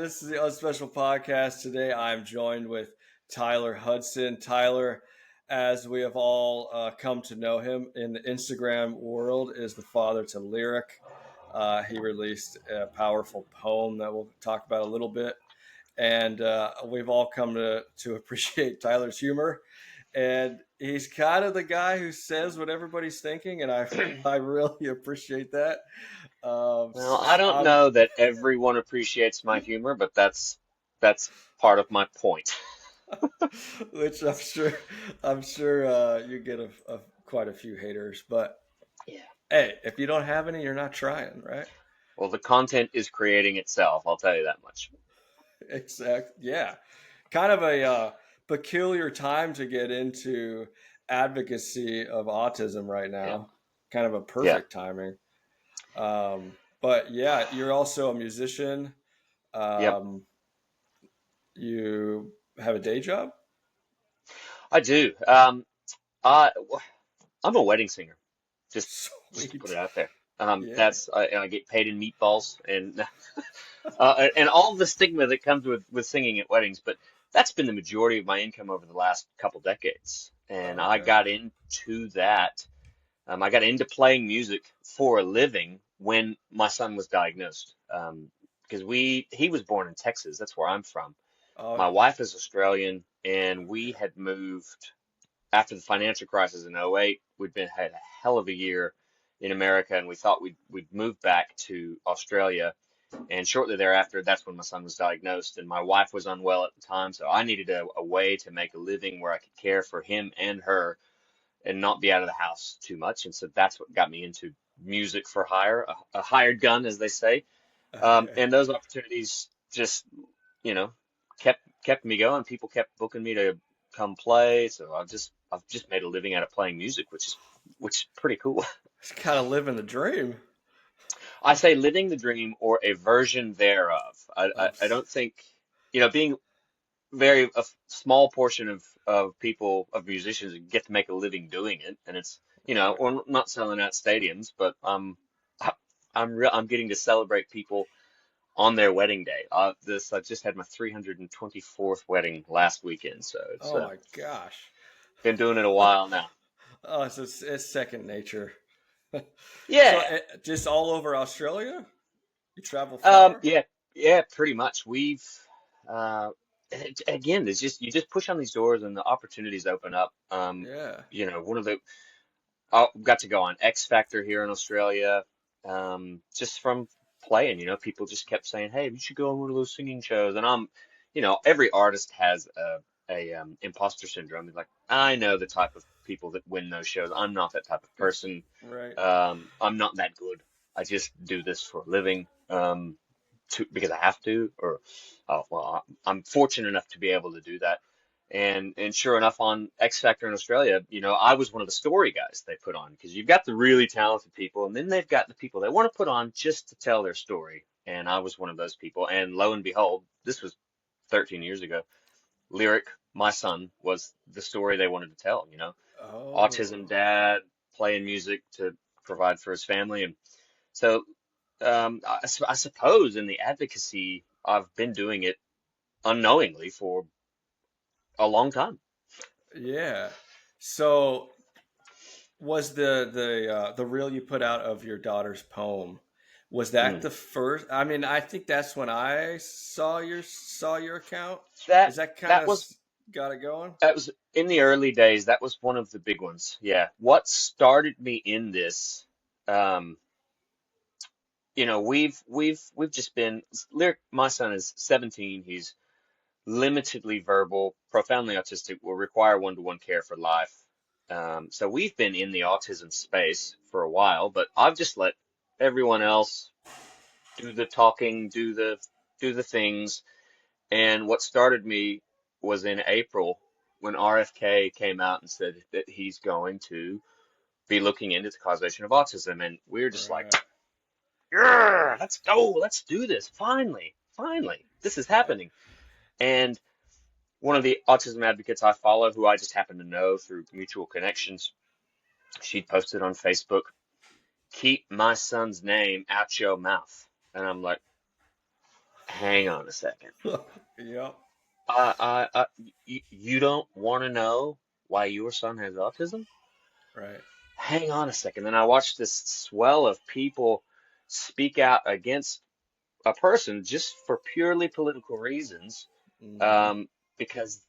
This is the Unspecial podcast. Today I'm joined with Tyler Hudson. Tyler, as we have all come to know him in the Instagram world, is the father to Lyric. He released a powerful poem that we'll talk about a little bit. And we've all come to appreciate Tyler's humor. And he's kind of the guy who says what everybody's thinking, and I really appreciate that. Well, I don't I'm know that everyone appreciates my humor, but that's part of my point. which I'm sure you get quite a few haters. But Yeah. hey, if you don't have any, you're not trying, right? Well, the content is creating itself, I'll tell you that much. Exact. Yeah, kind of a peculiar time to get into advocacy of autism right Yeah. now. Kind of a Yeah. perfect timing. But yeah, you're also a musician. Yep. Um, you have a day job. I do. I I'm a wedding singer. Just to put it Sweet. out there. Yeah. That's I get paid in meatballs and all the stigma that comes with singing at weddings, but that's been the majority of my income over the last couple decades. And I Okay. got into that. I got into playing music for a living when my son was diagnosed. Because he was born in Texas. That's where I'm from. Oh My yeah. wife is Australian, and we had moved after the financial crisis in '08. Had a hell of a year in America, and we thought we'd move back to Australia. And shortly thereafter, that's when my son was diagnosed, and my wife was unwell at the time, so I needed a way to make a living where I could care for him and her and not be out of the house too much. And so that's what got me into music for hire, a hired gun, as they say. Okay. And those opportunities just, you know, kept me going. People kept booking me to come play. So I've just made a living out of playing music, which is pretty cool. It's kind of living the dream. I say living the dream or a version thereof. I Of don't think, being a small portion of people, of musicians get to make a living doing it, and it's, right. or not selling out stadiums, but I'm getting to celebrate people on their wedding day. I just had my 324th wedding last weekend, so it's Oh my gosh. been doing it a while now. Oh, it's second nature. So Yeah. just all over Australia? You travel far? Yeah, yeah, pretty much. Uh, again, there's just you just push on these doors and the opportunities open up. Yeah. One of the I got to go on X Factor here in Australia, just from playing. People just kept saying, "Hey, you should go on one of those singing shows." And every artist has a imposter syndrome. It's like, I know the type of people that win those shows. I'm not that type of person. Right. I'm not that good. I just do this for a living, because I have to, or, oh, well, I'm fortunate enough to be able to do that. And sure enough, on X Factor in Australia, I was one of the story guys they put on, because you've got the really talented people, and then they've got the people they want to put on just to tell their story. And I was one of those people. And lo and behold, this was 13 years ago. Lyric, my son, was the story they wanted to tell. Autism Oh. dad, playing music to provide for his family. And so, I suppose in the advocacy, I've been doing it unknowingly for a long time. Yeah. So was the reel you put out of your daughter's poem, was that Mm. the first? I mean, I think that's when I saw your account. Is That that kind that of was got it going? that was in the early days. That was one of the big ones. Yeah. What started me in this, um, we've just been lyric. My son is 17. He's limitedly verbal, profoundly autistic, will require one-to-one care for life. So we've been in the autism space for a while, but I've just let everyone else do the talking, do the things. And what started me was in April when RFK came out and said that he's going to be looking into the causation of autism. And we're just like, Right. yeah, let's go, let's do this. Finally, finally, this is Right. happening. And one of the autism advocates I follow, who I just happen to know through mutual connections, she posted on Facebook, "Keep my son's name out your mouth." And I'm like, hang on a second. Yep. You don't want to know why your son has autism? Right. Hang on a second. Then I watched this swell of people speak out against a person just for purely political reasons. Hmm. Um, because,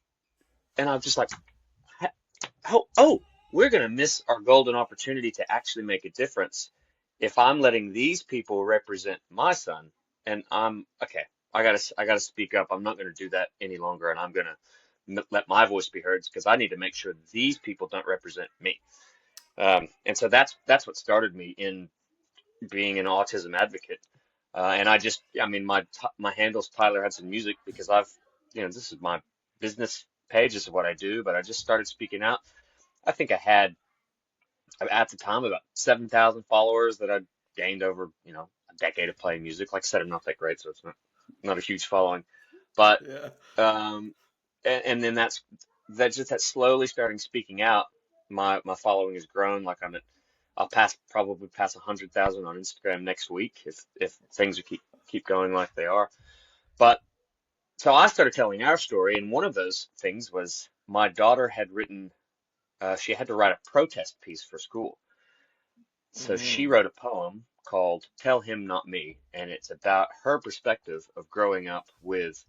and I'm just like, oh, we're going to miss our golden opportunity to actually make a difference if I'm letting these people represent my son. And I'm okay. I gotta speak up. I'm not going to do that any longer, and I'm going to let my voice be heard because I need to make sure these people don't represent me. And so that's what started me in being an autism advocate. And I mean, my handle's Tyler Hudson Music because this is my business page. This is what I do. But I just started speaking out. I think I had at the time about 7,000 followers that I'd gained over, a decade of playing music. Like I said, I'm not that great, so it's not a huge following. But Yeah. um, and then that slowly starting speaking out. My following has grown. Like I'll probably pass 100,000 on Instagram next week if things keep going like they are. But so I started telling our story, and one of those things was my daughter had written. She had to write a protest piece for school. So she Mm. wrote a poem called Tell Him Not Me, and it's about her perspective of growing up with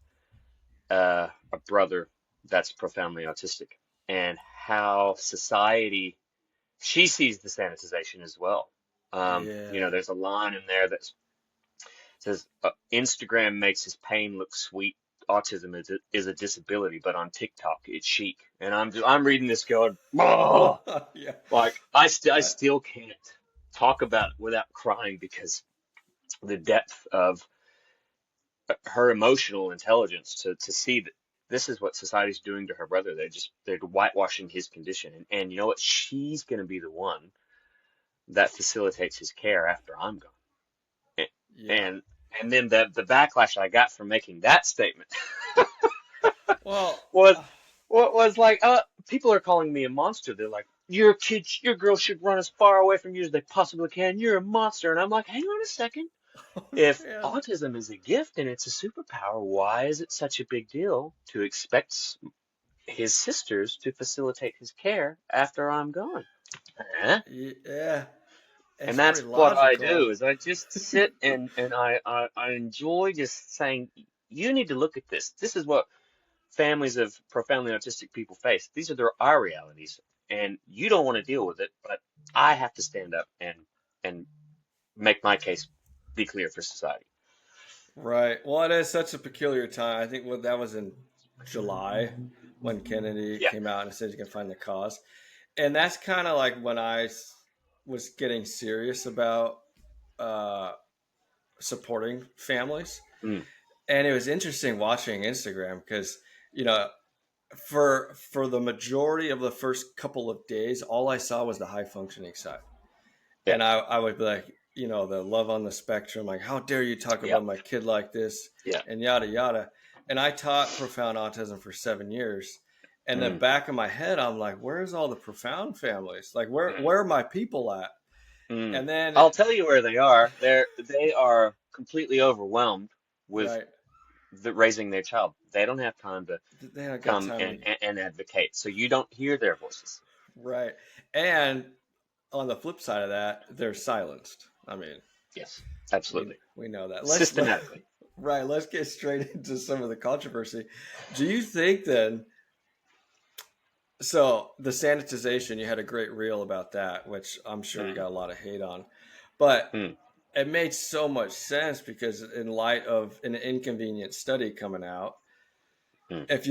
a brother that's profoundly autistic and how society, she sees the sanitization as well. Yeah. There's a line in there that says, Instagram makes his pain look sweet. Autism is a disability, but on TikTok it's chic. And I'm reading this going, oh, Yeah. like I I, still can't talk about it without crying because the depth of her emotional intelligence to see that this is what society's doing to her brother. They're whitewashing his condition. And you know what? She's going to be the one that facilitates his care after I'm gone. A- yeah. And and then the backlash I got from making that statement Well, was what was like, people are calling me a monster. They're like, your girl should run as far away from you as they possibly can. You're a monster. And I'm like, hang on a second. oh If man. autism is a gift and it's a superpower, why is it such a big deal to expect his sisters to facilitate his care after I'm gone? Huh? Yeah. And It's that's pretty what I logical. do is I just sit and I enjoy just saying, you need to look at this. This is what families of profoundly autistic people face. These are our realities, and you don't want to deal with it, but I have to stand up and make my case be clear for society. Right. Well, it is such a peculiar time. I think that was in July when Kennedy Yeah. came out and said you can find the cause. And that's kind of like when was getting serious about uh, supporting families. Mm. And it was interesting watching Instagram because, you know, for the majority of the first couple of days, all I saw was the high functioning side. Yeah. And I would be like, the love on the spectrum, like, how dare you talk Yeah. about my kid like this, Yeah. and yada yada. And I taught profound autism for 7 years, and the Mm. back of my head, I'm like, where's all the profound families? Like, Mm. where are my people at? Mm. And then, I'll tell you where they are. They are completely overwhelmed with right, raising their child. They don't have time to they don't got come time to, and advocate. So you don't hear their voices. right. And on the flip side of that, they're silenced. I mean, Yes, we absolutely. we know that. Systematically. Right. Let's get straight into some of the controversy. Do you think then? So the sanitization, you had a great reel about that, which I'm sure you Mm. got a lot of hate on, but Mm. it made so much sense because in light of an inconvenient study coming out, Mm. if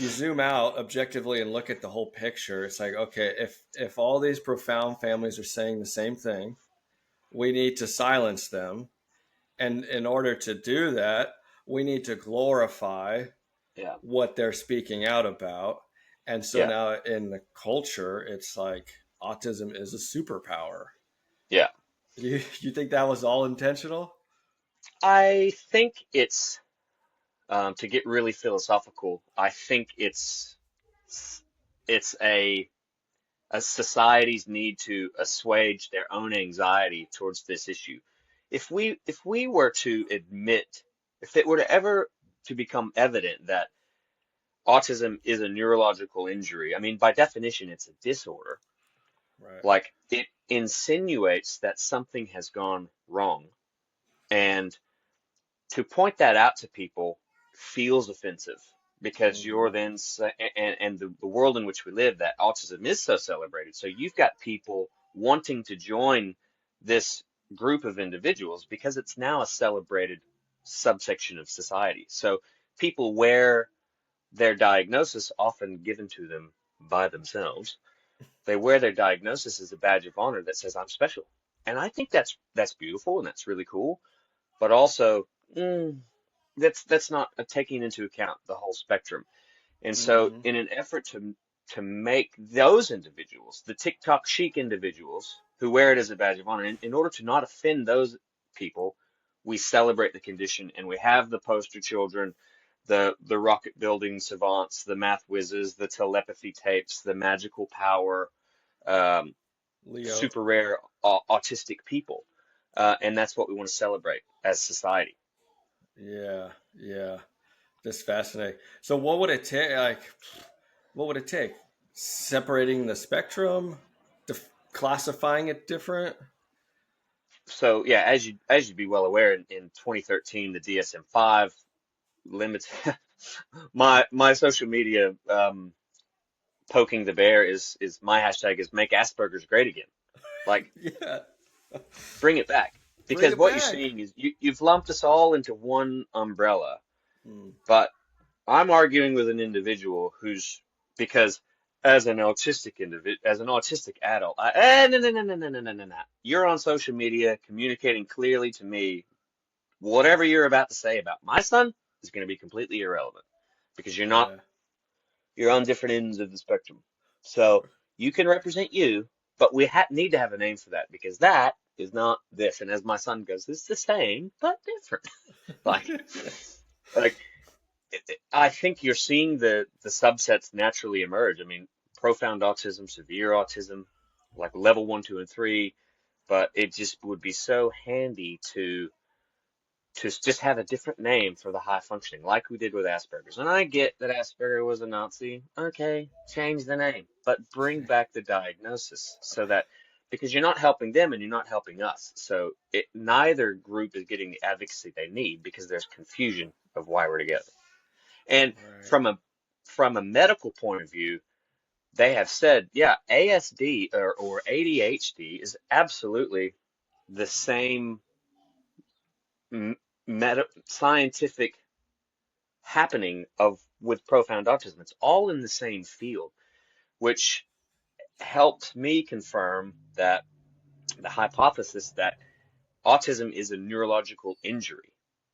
you zoom out objectively and look at the whole picture, it's like, okay, if all these profound families are saying the same thing, we need to silence them. And in order to do that, we need to glorify Yeah. what they're speaking out about. And so Yeah. now in the culture, it's like autism is a superpower. Yeah. You think that was all intentional? I think it's to get really philosophical. I think it's a society's need to assuage their own anxiety towards this issue. If we were to admit If it were to ever to become evident that autism is a neurological injury, I mean, by definition, it's a disorder. Right. Like it insinuates that something has gone wrong. And to point that out to people feels offensive because you're Hmm. then, and the world in which we live, that autism is so celebrated. So you've got people wanting to join this group of individuals because it's now a celebrated subsection of society. So people wear their diagnosis, often given to them by themselves, they wear their diagnosis as a badge of honor that says, I'm special. And I think that's beautiful and that's really cool. But also, that's not taking into account the whole spectrum. And so, Hmm. in an effort to make those individuals, the TikTok chic individuals who wear it as a badge of honor, in order to not offend those people, we celebrate the condition and we have the poster children, the rocket building savants, the math whizzes, the telepathy tapes, the magical power, um, Leo. super rare autistic people, and that's what we want to celebrate as society. Yeah. Yeah. Just fascinating. So, what would it take? Like, what would it take? Separating the spectrum, classifying it different. So yeah, as you'd be well aware, in 2013, the DSM-5 limits my social media poking the bear is my hashtag is make Asperger's great again. Like Yeah. bring it back. Bring Because it what you're back. seeing is you've lumped us all into one umbrella. Mm. But I'm arguing with an individual who's because as an autistic as an autistic adult, no, no, no, no, no, no, no, no, no. You're on social media communicating clearly to me. Whatever you're about to say about my son is going to be completely irrelevant because Yeah. you're on different ends of the spectrum. So you can represent you, but we need to have a name for that because that is not this. And as my son goes, it's the same but different. Like, like I think you're seeing the subsets naturally emerge. I mean, profound autism, severe autism, like level 1, 2, and 3. But it just would be so handy to just have a different name for the high functioning, like we did with Asperger's. And I get that Asperger was a Nazi. Okay, change the name, but bring back the diagnosis so that because you're not helping them and you're not helping us. So neither group is getting the advocacy they need because there's confusion of why we're together. And Right. from a medical point of view, they have said, yeah, ASD or ADHD is absolutely the same scientific happening of with profound autism. It's all in the same field, which helped me confirm that the hypothesis that autism is a neurological injury.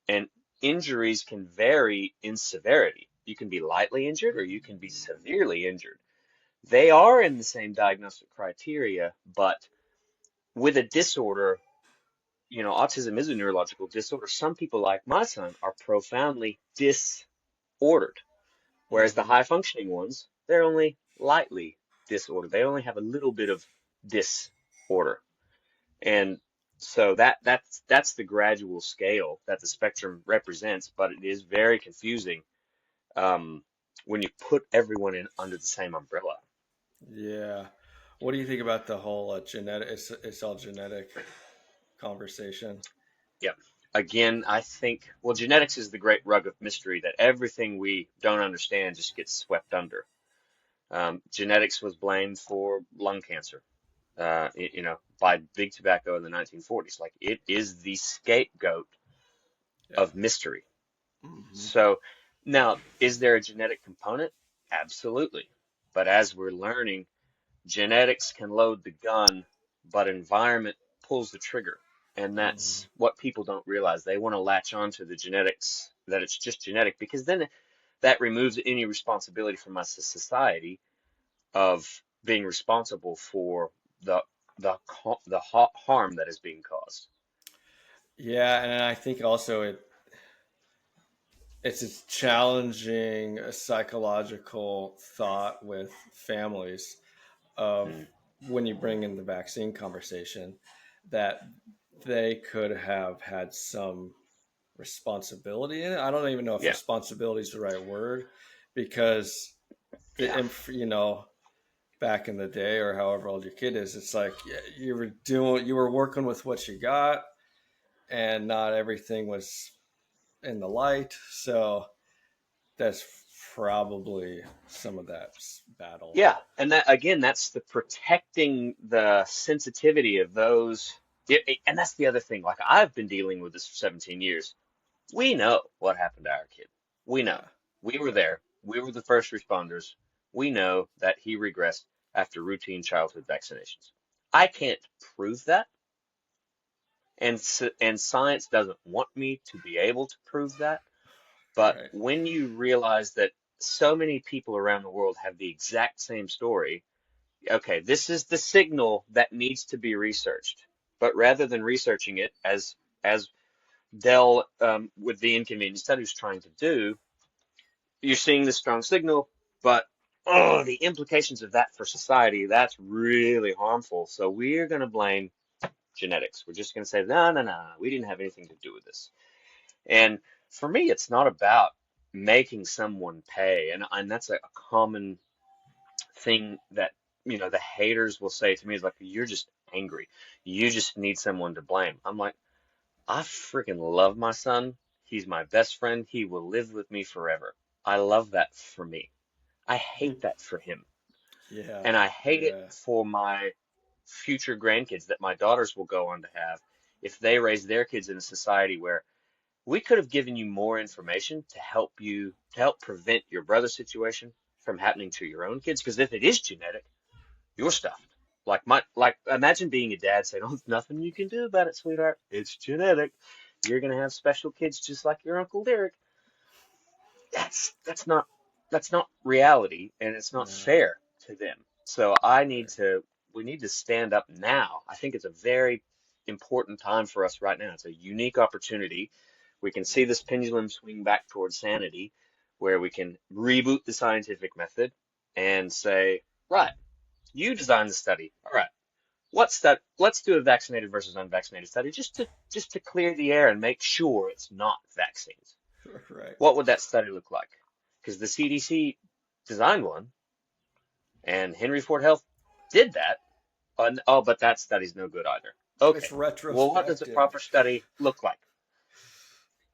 And injuries can vary in severity. You can be lightly injured or you can be severely injured. They are in the same diagnostic criteria, but with a disorder, autism is a neurological disorder. Some people, like my son, are profoundly disordered. Whereas the Hmm. high functioning ones, they're only lightly disordered. They only have a little bit of disorder. And so that's the gradual scale that the spectrum represents, but it is very confusing um, when you put everyone in under the same umbrella. Yeah. What do you think about the whole genetic? It's all genetic conversation. Yep. Again, I think, well, genetics is the great rug of mystery that everything we don't understand just gets swept under. Genetics was blamed for lung cancer, by big tobacco in the 1940s. Like it is the scapegoat Yeah. of mystery. Hmm. So now, is there a genetic component? Absolutely. But as we're learning, genetics can load the gun, but environment pulls the trigger. And Hmm. that's what people don't realize. They want to latch on to the genetics, that it's just genetic, because then that removes any responsibility from us as society of being responsible for the the harm that is being caused. Yeah, and I think also it's a challenging psychological thought with families of Mm, when you bring in the vaccine conversation that they could have had some responsibility in it. I don't even know if Yeah. responsibility is the right word, because Yeah. back in the day, or however old your kid is, it's like you were working with what you got, and not everything was in the light. So that's probably some of that battle. Yeah. And that, again, that's the protecting the sensitivity of those. And that's the other thing. Like, I've been dealing with this for 17 years. We know what happened to our kid. We know. Yeah, We were right, there. We were the first responders. We know that he regressed after routine childhood vaccinations. I can't prove that, and science doesn't want me to be able to prove that. But right. when you realize that so many people around the world have the exact same story, okay, this is the signal that needs to be researched. But rather than researching it as Dell with the inconvenient study is trying to do, you're seeing this strong signal, but oh, the implications of that for society, that's really harmful. So we're going to blame genetics. We're just going to say, no, no, no, we didn't have anything to do with this. And for me, it's not about making someone pay. And that's a common thing that, the haters will say to me is like, you're just angry. You just need someone to blame. I'm like, I freaking love my son. He's my best friend. He will live with me forever. I love that for me. I hate that for him. Yeah, And I hate it yeah, for my future grandkids that my daughters will go on to have if they raise their kids in a society where we could have given you more information to help prevent your brother's situation from happening to your own kids. Because if it is genetic, you're stuffed. Like imagine being a dad saying, "Oh, there's nothing you can do about it, sweetheart. It's genetic. You're gonna have special kids just like your Uncle Derek." That's not that's not reality, and it's not no, fair to them. So right. we need to stand up now. I think it's a very important time for us right now. It's a unique opportunity. We can see this pendulum swing back towards sanity, where we can reboot the scientific method and say, right, you designed the study. All right, let's do a vaccinated versus unvaccinated study just to clear the air and make sure it's not vaccines. Right. What would that study look like? Because the CDC designed one, and Henry Ford Health did that. Oh, but that study's no good either. And it's Okay, well, what does a retrospective. proper study look like?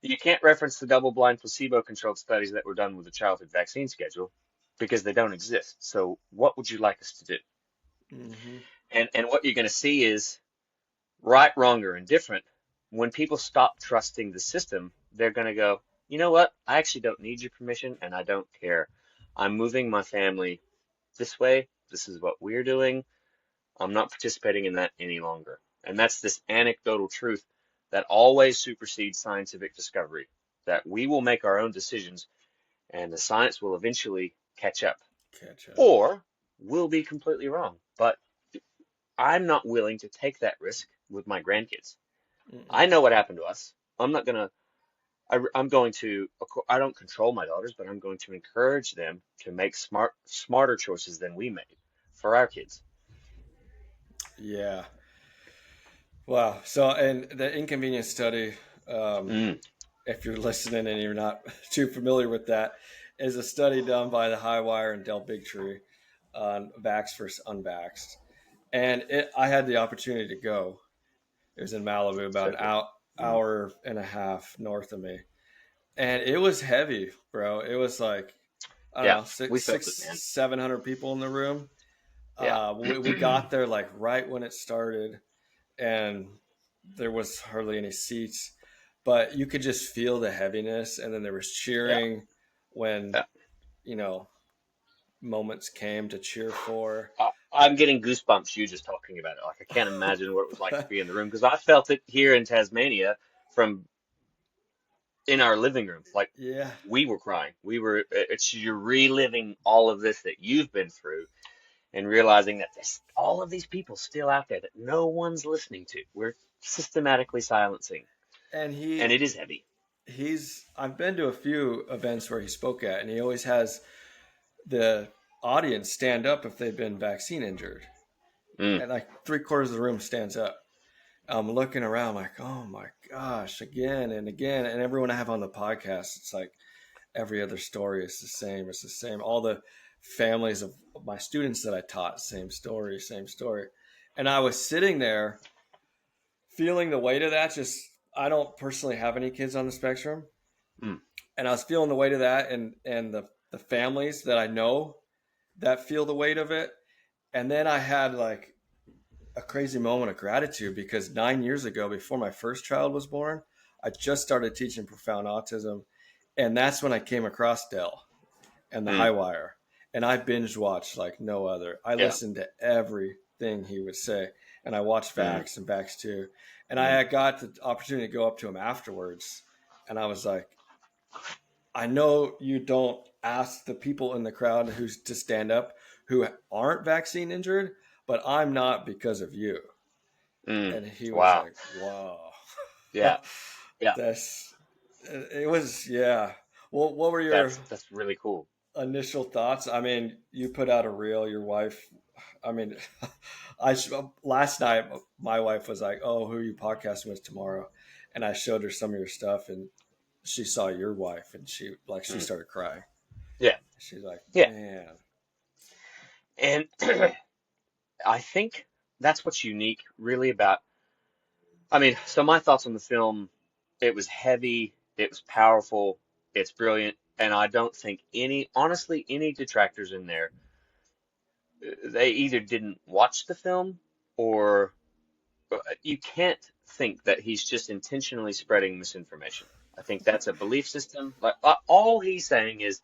You can't reference the double-blind placebo-controlled studies that were done with the childhood vaccine schedule because they don't exist. So what would you like us to do? Hmm. And what you're going to see is right, wrong, or indifferent. When people stop trusting the system, they're going to go, you know what? I actually don't need your permission and I don't care. I'm moving my family this way. This is what we're doing. I'm not participating in that any longer. And that's this anecdotal truth that always supersedes scientific discovery, that we will make our own decisions and the science will eventually catch up. Catch up. Or we'll be completely wrong. But I'm not willing to take that risk with my grandkids. I Mm-mm. know what happened to us. I'm not gonna, I'm going to, I don't control my daughters, but I'm going to encourage them to make smarter choices than we made for our kids. Yeah. Wow. So, and the inconvenience study, um, Mm, if you're listening and you're not too familiar with that, is a study done by the Highwire and Del Bigtree on vax versus unvaxxed. And I had the opportunity to go. It was in Malibu, about so an good. Mm, hour and a half north of me, and it was heavy, bro. It was like, I don't yeah, know, we felt six, it, man. 700 people in the room. Yeah. We got there like right when it started, and there was hardly any seats, but you could just feel the heaviness. And then there was Yeah. cheering when, Yeah. you know, moments came to cheer for. I'm getting goosebumps you just talking about it. Like I can't imagine what it was like to be in the room because I felt it here in Tasmania from in our living room. Like Yeah. we were crying. It's you're reliving all of this that you've been through and realizing that there's all of these people still out there that no one's listening to. We're systematically silencing, And and it is heavy. I've been to a few events where he spoke at, and he always has the audience stand up if they've been vaccine injured. Mm, And like three-quarters of the room stands up. I'm looking around like, oh my gosh, again and again. And everyone I have on the podcast, it's like every other story is the same. It's the same. All the families of my students that I taught, same story, same story. And I was sitting there feeling the weight of that. Just, I don't personally have any kids on the spectrum. Mm, And I was feeling the weight of that, and the families that I know that feel the weight of it. And then I had like a crazy moment of gratitude because 9 years ago, before my first child was born, I just started teaching profound autism. And that's when I came across Dell and the mm, High Wire. And I binge watched like no other. I yeah. listened to everything he would say. And I watched Mm, Vax and Vax too. And mm, I got the opportunity to go up to him afterwards. And I was like, I know you don't ask the people in the crowd who's to stand up who aren't vaccine injured, but I'm not because of you. mm. And he was Wow. like, wow. Yeah. Yeah. That's it was, yeah. Well, what were your That's really cool. initial thoughts? I mean, you put out a reel, your wife, I mean, I last night my wife was like, "Oh, who are you podcasting with tomorrow?" And I showed her some of your stuff, and she saw your wife, and she Mm, started crying. yeah. She's like, Yeah. "Man, And I think that's what's unique really about, I mean, so my thoughts on the film, it was heavy, it was powerful, it's brilliant, and I don't think honestly, any detractors in there, they either didn't watch the film or you can't think that he's just intentionally spreading misinformation. I think that's a belief system. Like all he's saying is,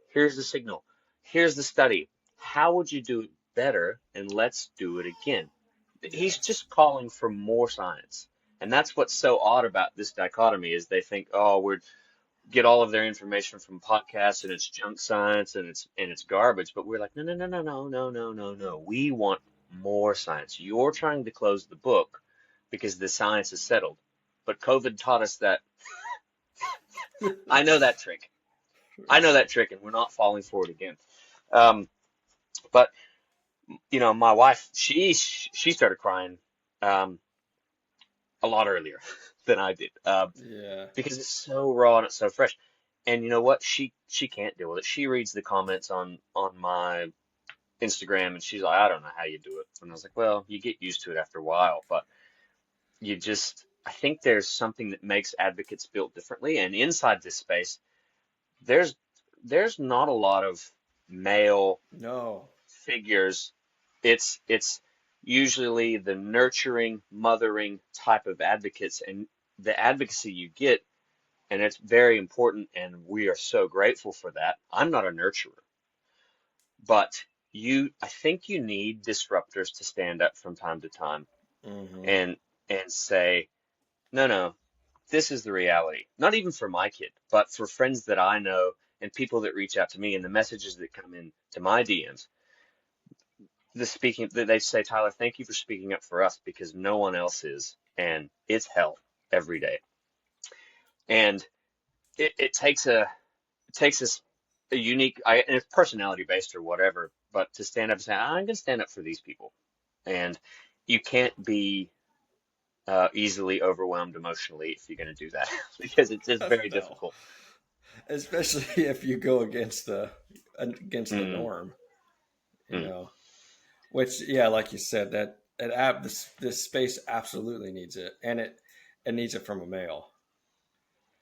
here's the signal, here's the study. How would you do it better? And let's do it again. He's yes, just calling for more science. And that's what's so odd about this dichotomy is they think, oh, we're get all of their information from podcasts and it's junk science and it's garbage. But we're like, no, no, no, no, no, no, no, no, no. We want more science. You're trying to close the book because the science is settled. But COVID taught us that I know that trick. I know that trick, and we're not falling for it again. Um, but my wife, she started crying um, a lot earlier than I did. yeah, Because it's so raw and it's so fresh. And you know what? She can't deal with it. She reads the comments on my Instagram and she's like, I don't know how you do it. And I was like, well, you get used to it after a while, but I think there's something that makes advocates built differently. And inside this space, there's there's not a lot of male no, figures. It's usually the nurturing, mothering type of advocates, and the advocacy you get, and it's very important, and we are so grateful for that. I'm not a nurturer, but I think you need disruptors to stand up from time to time mm-hmm. and say, no, no, this is the reality. Not even for my kid, but for friends that I know and people that reach out to me and the messages that come in to my DMs. That they say, Tyler, thank you for speaking up for us because no one else is, and it's hell every day. And it takes us a unique, and it's personality based or whatever, but to stand up and say, I'm going to stand up for these people. And you can't be easily overwhelmed emotionally if you're going to do that because it's just very No, difficult. especially if you go against the Mm, norm, you mm. know. Which, yeah, like you said, that this space absolutely needs it, and it needs it from a male.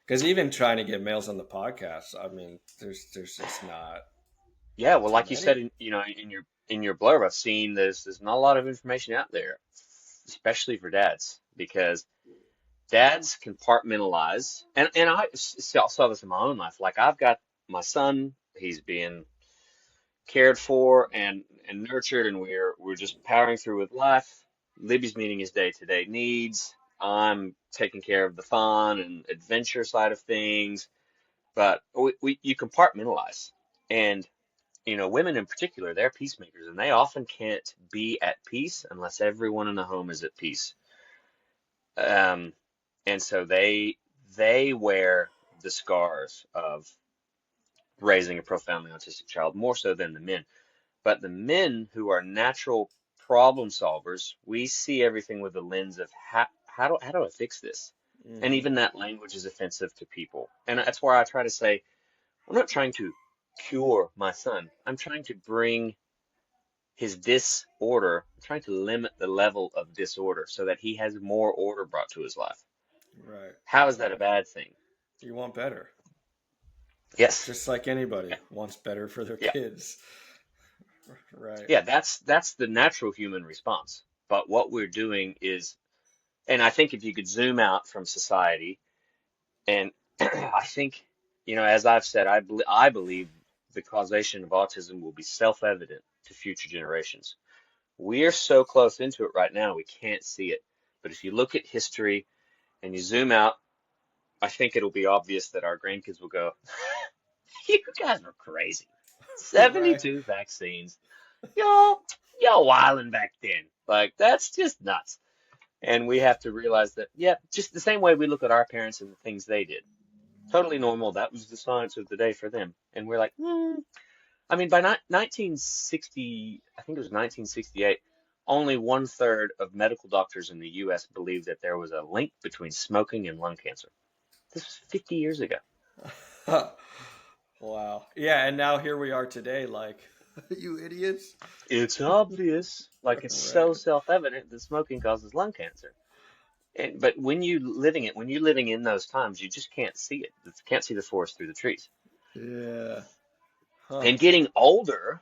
Because even trying to get males on the podcast, I mean, there's just not Yeah, well, too like you said, many. in your blurb, I've seen there's not a lot of information out there, especially for dads, because dads compartmentalize, and saw this in my own life. Like I've got my son, he's being cared for and nurtured, and we're just powering through with life. Libby's meeting his day-to-day needs. I'm taking care of the fun and adventure side of things, but you compartmentalize, and women in particular, they're peacemakers, and they often can't be at peace unless everyone in the home is at peace. Um, and so they wear the scars of raising a profoundly autistic child more so than the men. But the men who are natural problem solvers. We see everything with the lens of how do I fix this? And Hmm. even that language is offensive to people. And that's why I try to say, I'm not trying to cure my son. I'm trying to bring his disorder, I'm trying to limit the level of disorder so that he has more order brought to his life. Right. How is that a Right. bad thing? You want better, Yes. just like anybody wants better for their Yeah. kids. Right. Yeah, that's the natural human response. But what we're doing is, and I think if you could zoom out from society, and I think, as I've said, I believe the causation of autism will be self-evident to future generations. We're so close into it right now, we can't see it. But if you look at history and you zoom out, I think it'll be obvious that our grandkids will go, you guys were crazy. Right. 72 vaccines. Y'all, y'all wilding back then. Like, that's just nuts. And we have to realize that, yeah, just the same way we look at our parents and the things they did. Totally normal. That was the science of the day for them. And we're like, I mean, by 1960, I think it was 1968, only one-third of medical doctors in the U.S. believed that there was a link between smoking and lung cancer. This was 50 years ago. Wow. Yeah, and now here we are today, like, you idiots. It's obvious, like it's so Right. self-evident that smoking causes lung cancer. But when you're living in those times, you just can't see it. You can't see the forest through the trees. Yeah. Huh. And getting older,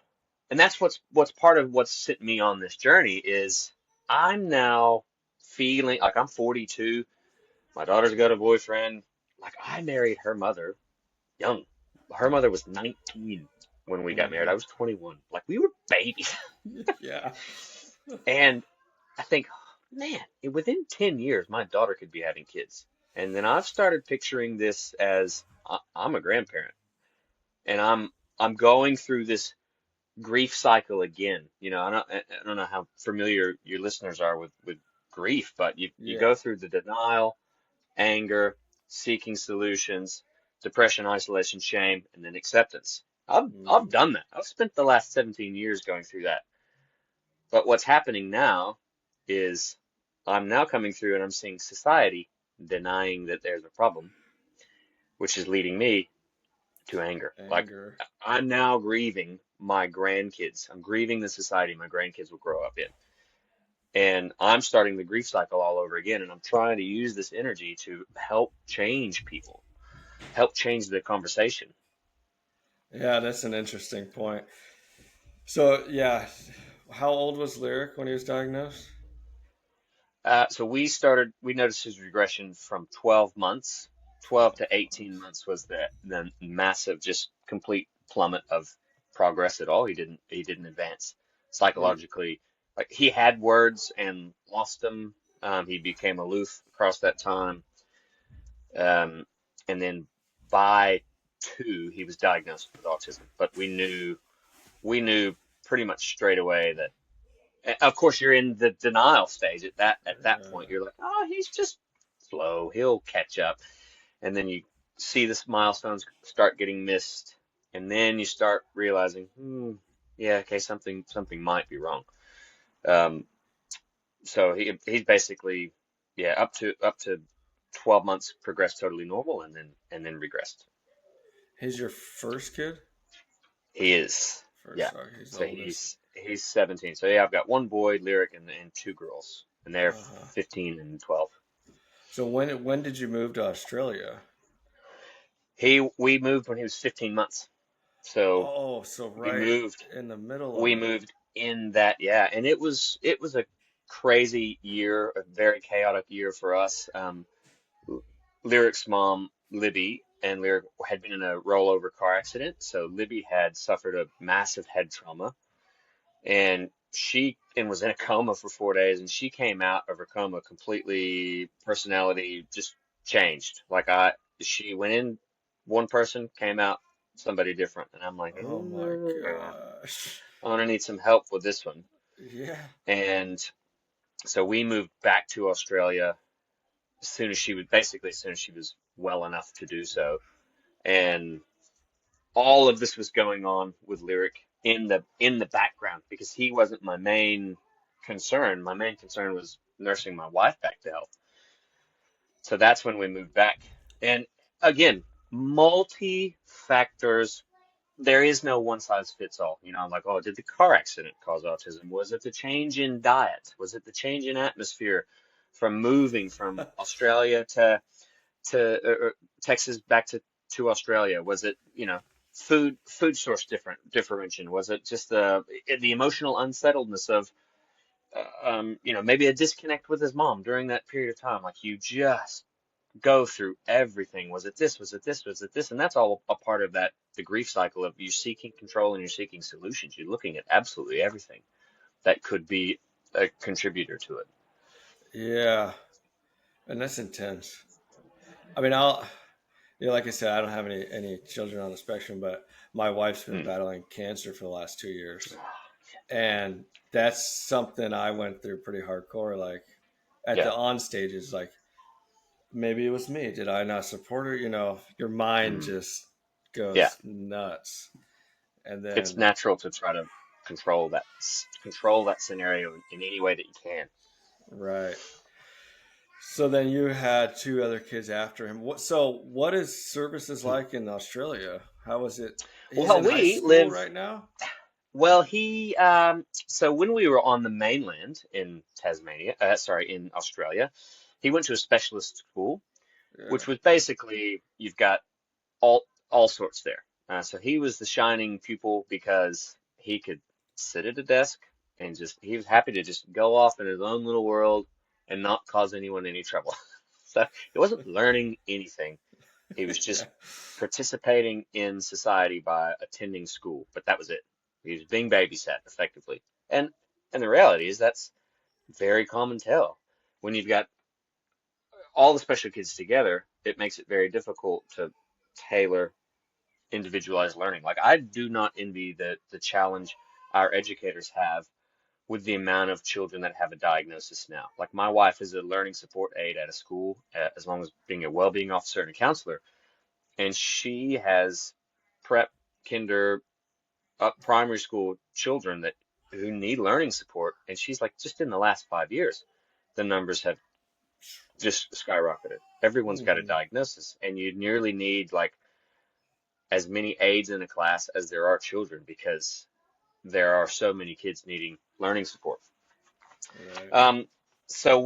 and that's what's part of what's sent me on this journey is I'm now feeling like I'm 42. My daughter's got a boyfriend. Like I married her mother young. Her mother was 19 when we got married. I Hmm. was 21. Like we were babies. Yeah. And I think, man, within 10 years, my daughter could be having kids. And then I've started picturing this as I'm a grandparent and I'm going through this grief cycle again. I don't know how familiar your listeners are with grief, but you Yeah. go through the denial, anger, seeking solutions, depression, isolation, shame, and then acceptance. I've Hmm. done that. I've spent the last 17 years going through that. But what's happening now is I'm now coming through and I'm seeing society denying that there's a problem, which is leading me to anger. Like Anger. I'm now grieving my grandkids. I'm grieving the society my grandkids will grow up in. And I'm starting the grief cycle all over again. And I'm trying to use this energy to help change people, help change the conversation. Yeah, that's an interesting point. So, yeah, how old was Lyric when he was diagnosed? So we noticed his regression from 12 months. 12 to 18 months was the massive, just complete plummet of progress at all. He didn't advance He, psychologically. Like he had words and lost them. He became aloof across that time. Um, and then by two, he was diagnosed with autism. But we knew pretty much straight away that of course you're in the denial stage at that point. You're like, oh, he's just slow. He'll catch up. And then you see the milestones start getting missed, and then you start realizing, yeah, okay, something might be wrong. Um, so he's basically, yeah, up to 12 months progressed totally normal, and then regressed. he's your first kid? He is, yeah. First, he's the So oldest. he's 17. So yeah, I've got one boy, Lyric, and two girls, and they're Uh-huh. 15 and 12. So when did you move to Australia? We moved when he was 15 months. So Oh, so we right moved in the middle we of it. moved in that, yeah, and it was a crazy year, a very chaotic year for us. Lyric's mom, Libby, and Lyric had been in a rollover car accident, so Libby had suffered a massive head trauma, and she was in a coma for 4 days, and she came out of her coma completely personality just changed. She went in one person, came out somebody different, and I'm like, Oh my "Ugh, gosh. I'm gonna need some help with this one." Yeah. And so we moved back to Australia as soon as she was well enough to do so. And all of this was going on with Lyric in the background because he wasn't my main. concern, my main concern was nursing my wife back to health. So that's when we moved back. And again, multi factors. There is no one size fits all. You know, I'm like, oh, did the car accident cause autism? Was it the change in diet? Was it the change in atmosphere from moving from Australia to Texas back to Australia? Was it, food source differentiation? Was it just the emotional unsettledness of maybe a disconnect with his mom during that period of time? Like, you just go through everything. Was it this? Was it this? Was it this? And that's all a part of the grief cycle of you seeking control and you're seeking solutions. You're looking at absolutely everything that could be a contributor to it. Yeah, and that's intense. I mean, like I said, I don't have any children on the spectrum, but my wife's been Mm. battling cancer for the last 2 years, and that's something I went through pretty hardcore. Like at Yeah. the on stages, like maybe it was me. Did I not support her? Your mind Mm. just Yeah. goes nuts, and It's then natural to try to control that scenario in any way that you can. right. So then you had two other kids after him. What is services like in Australia? How is it? He's Well, in high we school live right now. well. So when we were on the mainland in in Australia, he went to a specialist school, Yeah. which was basically you've got all sorts there. So he was the shining pupil because he could sit at a desk and he was happy to just go off in his own little world and not cause anyone any trouble. So he wasn't learning anything. He was Yeah. just participating in society by attending school, but that was it. He was being babysat effectively. And and the reality is that's very common tale. When you've got all the special kids together, it makes it very difficult to tailor individualized learning. Like, I do not envy the challenge our educators have with the amount of children that have a diagnosis now. Like, my wife is a learning support aide at a school, as long as being a well-being officer and a counselor, and she has prep, kinder, primary school children that who need learning support, and she's like, just in the last 5 years, the numbers have just skyrocketed. Everyone's got a Mhm. diagnosis, and you nearly need like as many aides in a class as there are children because there are so many kids needing learning support. Right. Um, so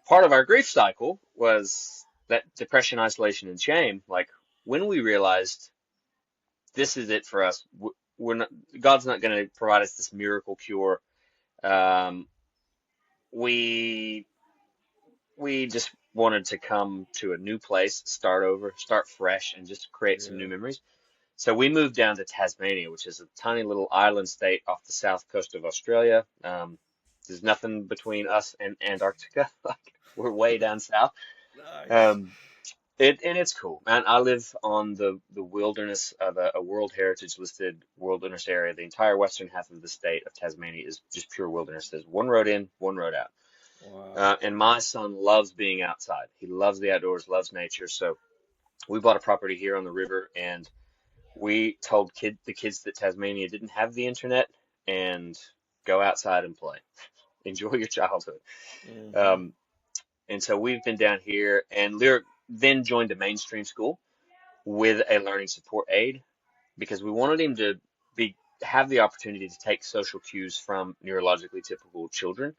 part of our grief cycle was that depression, isolation, and shame. Like, when we realized this is it for us, we're not, God's not going to provide us this miracle cure. Um, we we just wanted to come to a new place, start over, start fresh, and just create some new Yeah. memories. So we moved down to Tasmania, which is a tiny little island state off the south coast of Australia. There's nothing between us and Antarctica. Like, we're way down south. Nice. Um, and it's cool, man. I live on the wilderness of a World Heritage listed wilderness area. The entire western half of the state of Tasmania is just pure wilderness. There's one road in, one road out. Wow. And my son loves being outside. He loves the outdoors, loves nature. So we bought a property here on the river, and we told the kids that Tasmania didn't have the internet and go outside and play. Enjoy your childhood. Hmm. Um, and so we've been down here, and Lyric then joined a mainstream school with a learning support aide because we wanted him to be have the opportunity to take social cues from neurologically typical children,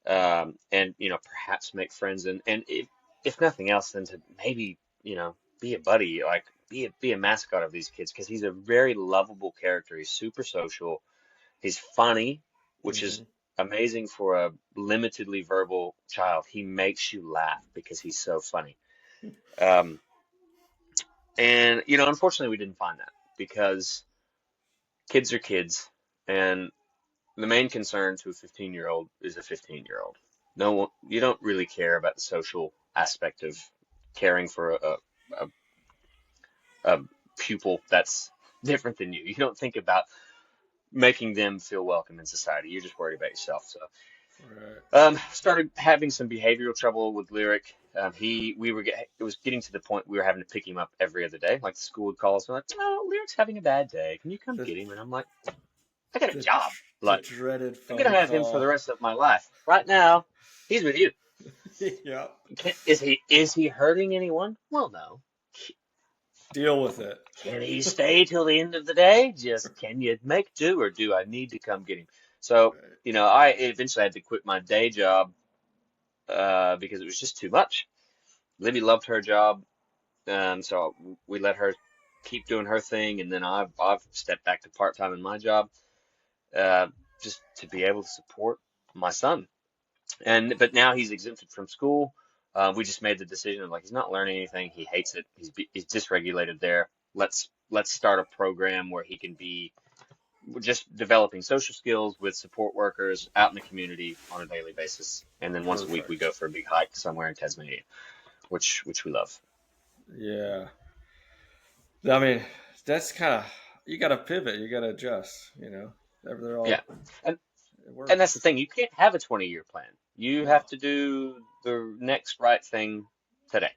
and perhaps make friends, and if nothing else, then to maybe be a buddy, like be a mascot of these kids because he's a very lovable character. He's super social. He's funny, which is Hmm. amazing for a limitedly verbal child. He makes you laugh because he's so funny. Um, and unfortunately, we didn't find that because kids are kids, and the main concern to a 15-year-old is a 15-year-old. No one, you don't really care about the social aspect of caring for a, a pupil that's different than you. You don't think about making them feel welcome in society. You're just worried about yourself. So, Right. started having some behavioral trouble with Lyric. It was getting to the point we were having to pick him up every other day. Like, the school would call us and like, oh, Lyric's having a bad day. Can you come The get him? And I'm like, I got a job. The Like, dreaded I'm gonna phone have him for the call. rest of my life. Right now, he's with you. Yep. Is he hurting anyone? Well, no. Deal with it. Can he stay till the end of the day? Just can you make do, or do I need to come get him? So, Right. I eventually had to quit my day job because it was just too much. Libby loved her job, so we let her keep doing her thing, and then I've stepped back to part time in my job, uh, just to be able to support my son. But now he's exempted from school. We just made the decision of like he's not learning anything. He hates it. He's dysregulated there. Let's start a program where he can be just developing social skills with support workers out in the community on a daily basis. And then once a week we Perfect. go for a big hike somewhere in Tasmania, which we love. Yeah. I mean, that's kind of, you got to pivot, you got to adjust, They're Yeah. all, And it and that's the works. thing. You can't have a 20-year plan. You have No. to do the next right thing today.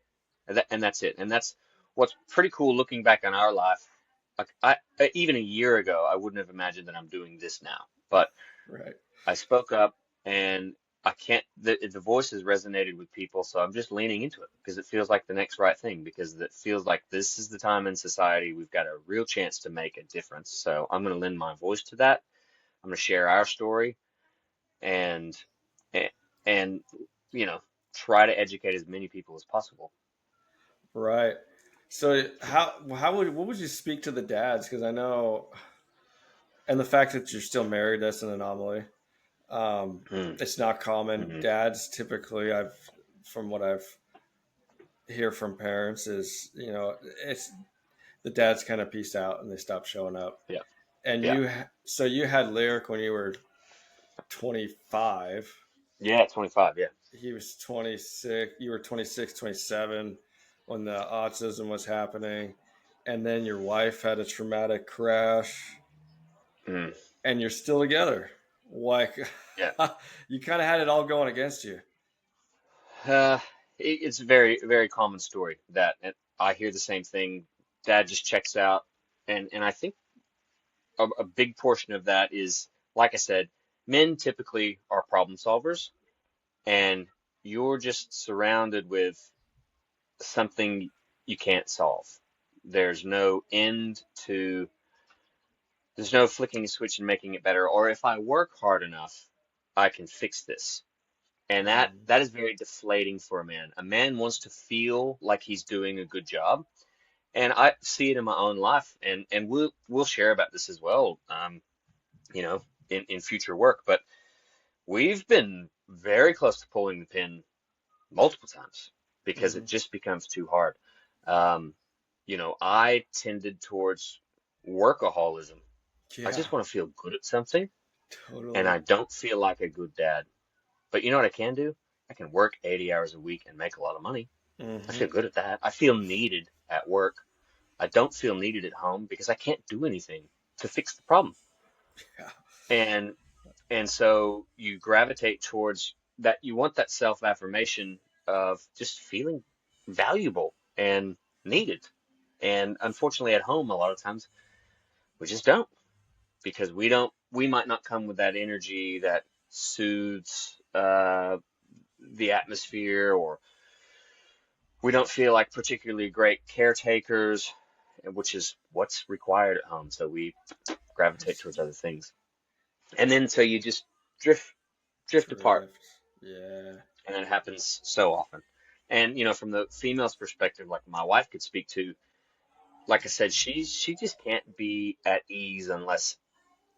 And that's it. And that's what's pretty cool looking back on our life. Like even a year ago, I wouldn't have imagined that I'm doing this now. But Right. I spoke up, and I can't, the voice has resonated with people, so I'm just leaning into it because it feels like the next right thing, because it feels like this is the time in society we've got a real chance to make a difference. So I'm going to lend my voice to that. I'm going to share our story and and and you know try to educate as many people as possible. Right. So what would you speak to the dads? Because I know, and the fact that you're still married, that's an anomaly. Um, Mm, it's not common. hmm Dads typically, from what I've hear from parents is, it's the dads kind of piece out and they stop showing up. yeah, And yeah, so you had Lyric when you were 25. yeah. 25. Yeah. He was 26. You were 26, 27 when the autism was happening. And then your wife had a traumatic crash Mm, and you're still together. Like, yeah. you kind of had it all going against you. Uh, it's a very, very common story that and I hear the same thing. Dad just checks out, and I think a big portion of that is, like I said, men typically are problem solvers, and you're just surrounded with something you can't solve. There's no end to, there's no flicking a switch and making it better, or if I work hard enough, I can fix this. And that is very deflating for a man. A man wants to feel like he's doing a good job. And I see it in my own life, and we'll share about this as well, you know, in future work. But we've been very close to pulling the pin multiple times because Mm-hmm. it just becomes too hard. Um, I tended towards workaholism. I Yeah, just want to feel good at something, and totally. I don't feel like a good dad. But you know what I can do? I can work 80 hours a week and make a lot of money. I Mm-hmm. feel good at that. I feel needed at work. I don't feel needed at home because I can't do anything to fix the problem. Yeah. And and so you gravitate towards that. You want that self-affirmation of just feeling valuable and needed. And unfortunately, at home, a lot of times we just don't, because we might not come with that energy that soothes the atmosphere, or we don't feel like particularly great caretakers, which is what's required at home. So we gravitate towards other things. And then so you just drift drift apart. Drift. Yeah. And it happens so often. And from the female's perspective, like my wife could speak to, like I said, she just can't be at ease unless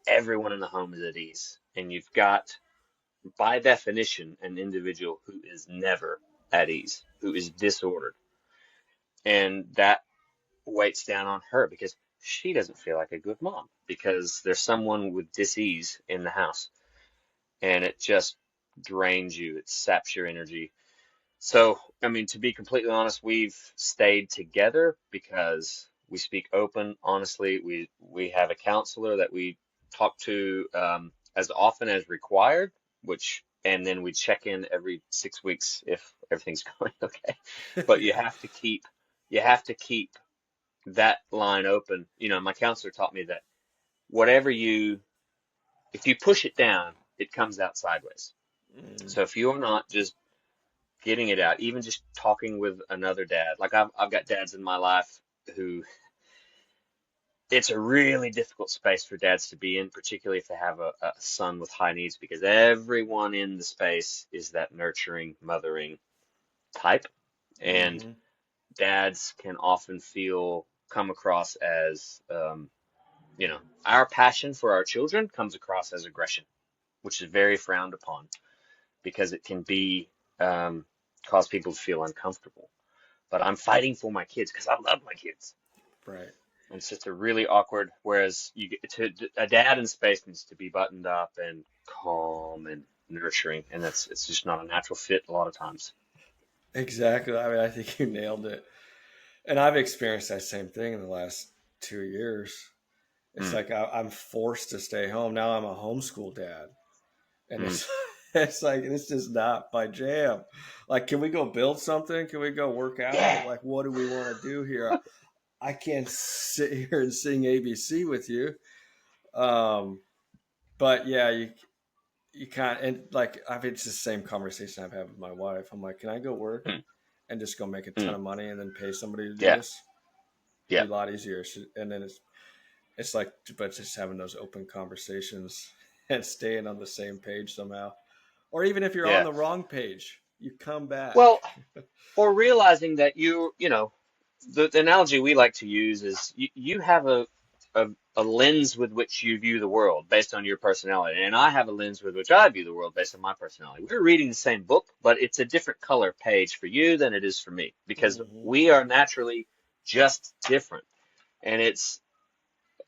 everyone in the home is at ease. And you've got, by definition, an individual who is never at ease, who is disordered. And that weights down on her because she doesn't feel like a good mom because there's someone with dis-ease in the house, and it just drains you. It saps your energy. So, I mean, to be completely honest, we've stayed together because we speak open, honestly. We have a counselor that we talk to as often as required, and then we check in every 6 weeks if everything's going okay. But Yeah. you have to keep that line open. My counselor taught me that whatever you if you push it down, it comes out sideways. Mm, So if you're not just getting it out, even just talking with another dad, like I've got dads in my life who it's a really difficult space for dads to be in, particularly if they have a son with high needs, because everyone in the space is that nurturing, mothering type. And hmm. dads can often come across as, our passion for our children comes across as aggression, which is very frowned upon because it can um, cause people to feel uncomfortable. But I'm fighting for my kids because I love my kids. Right. And it's just a really awkward. Whereas a dad in space needs to be buttoned up and calm and nurturing, and it's just not a natural fit a lot of times. Exactly. I mean, I think you nailed it. And I've experienced that same thing in the last 2 years. It's Mm, like I'm forced to stay home. Now I'm a homeschool dad. And mm. it's it's like this is not my jam. Like, can we go build something? Can we go work out? Yeah. Like, what do we want to do here? I can't sit here and sing ABC with you. Um, but yeah, you can't. And like, I've it's the same conversation I've had with my wife. I'm like, can I go work Mm, and just go make a ton mm. of money and then pay somebody to do Yeah. this? Yeah. Be a lot easier. And then it's like, but just having those open conversations and staying on the same page somehow. Or even if you're on Yeah. the wrong page, you come back. Well, or realizing that the analogy we like to use is you have a a lens with which you view the world based on your personality, and I have a lens with which I view the world based on my personality. We're reading the same book, but it's a different color page for you than it is for me because Hmm. we are naturally just different. And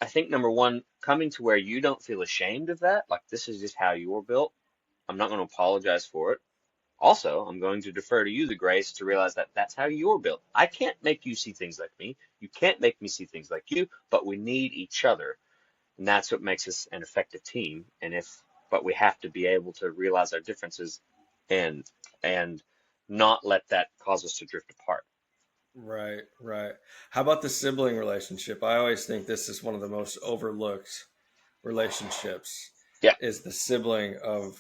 I think, number one, coming to where you don't feel ashamed of that, like this is just how you're built. I'm not going to apologize for it. Also, I'm going to defer to you the grace to realize that that's how you're built. I can't make you see things like me. You can't make me see things like you, but we need each other. And that's what makes us an effective team. But we have to be able to realize our differences and, and not let that cause us to drift apart. Right, right. How about the sibling relationship? I always think this is one of the most overlooked relationships Yeah, is the sibling of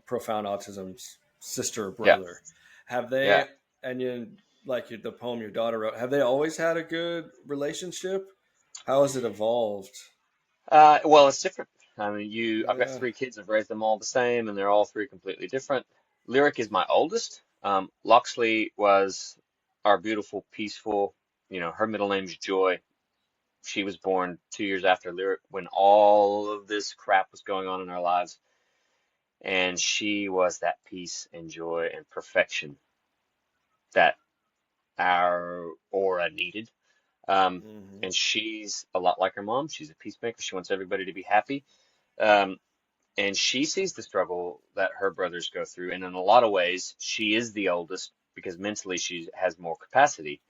profound autism's sister or yeah, brother. Have yeah. they, and you, like the poem your daughter wrote, have they always had a good relationship? How has it evolved? Well, it's different. I mean, I've got Yeah. three kids. I've raised them all the same, and they're all three completely different. Lyric is my oldest. Loxley was our beautiful, peaceful, her middle name's Joy. She was born 2 years after Lyric when all of this crap was going on in our lives. And she was that peace and joy and perfection that our aura needed. Um, Hmm. and she's a lot like her mom. She's a peacemaker. She wants everybody to be happy. Um, and she sees the struggle that her brothers go through. And in a lot of ways, she is the oldest because mentally she has more capacity.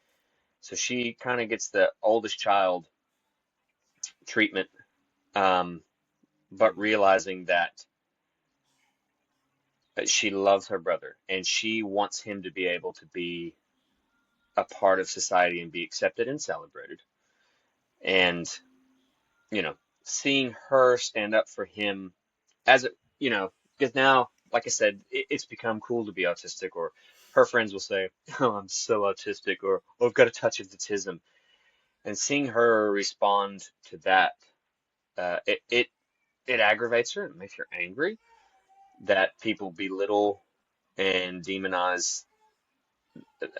So she kind of gets the oldest child treatment, um, but realizing that she loves her brother and she wants him to be able to be a part of society and be accepted and celebrated. And, you know, seeing her stand up for him as a, because now, like I said, it's become cool to be autistic, or her friends will say, "Oh, I'm so autistic," or "Oh, I've got a touch of autism." And seeing her respond to that, it aggravates her. It makes her angry that people belittle and demonize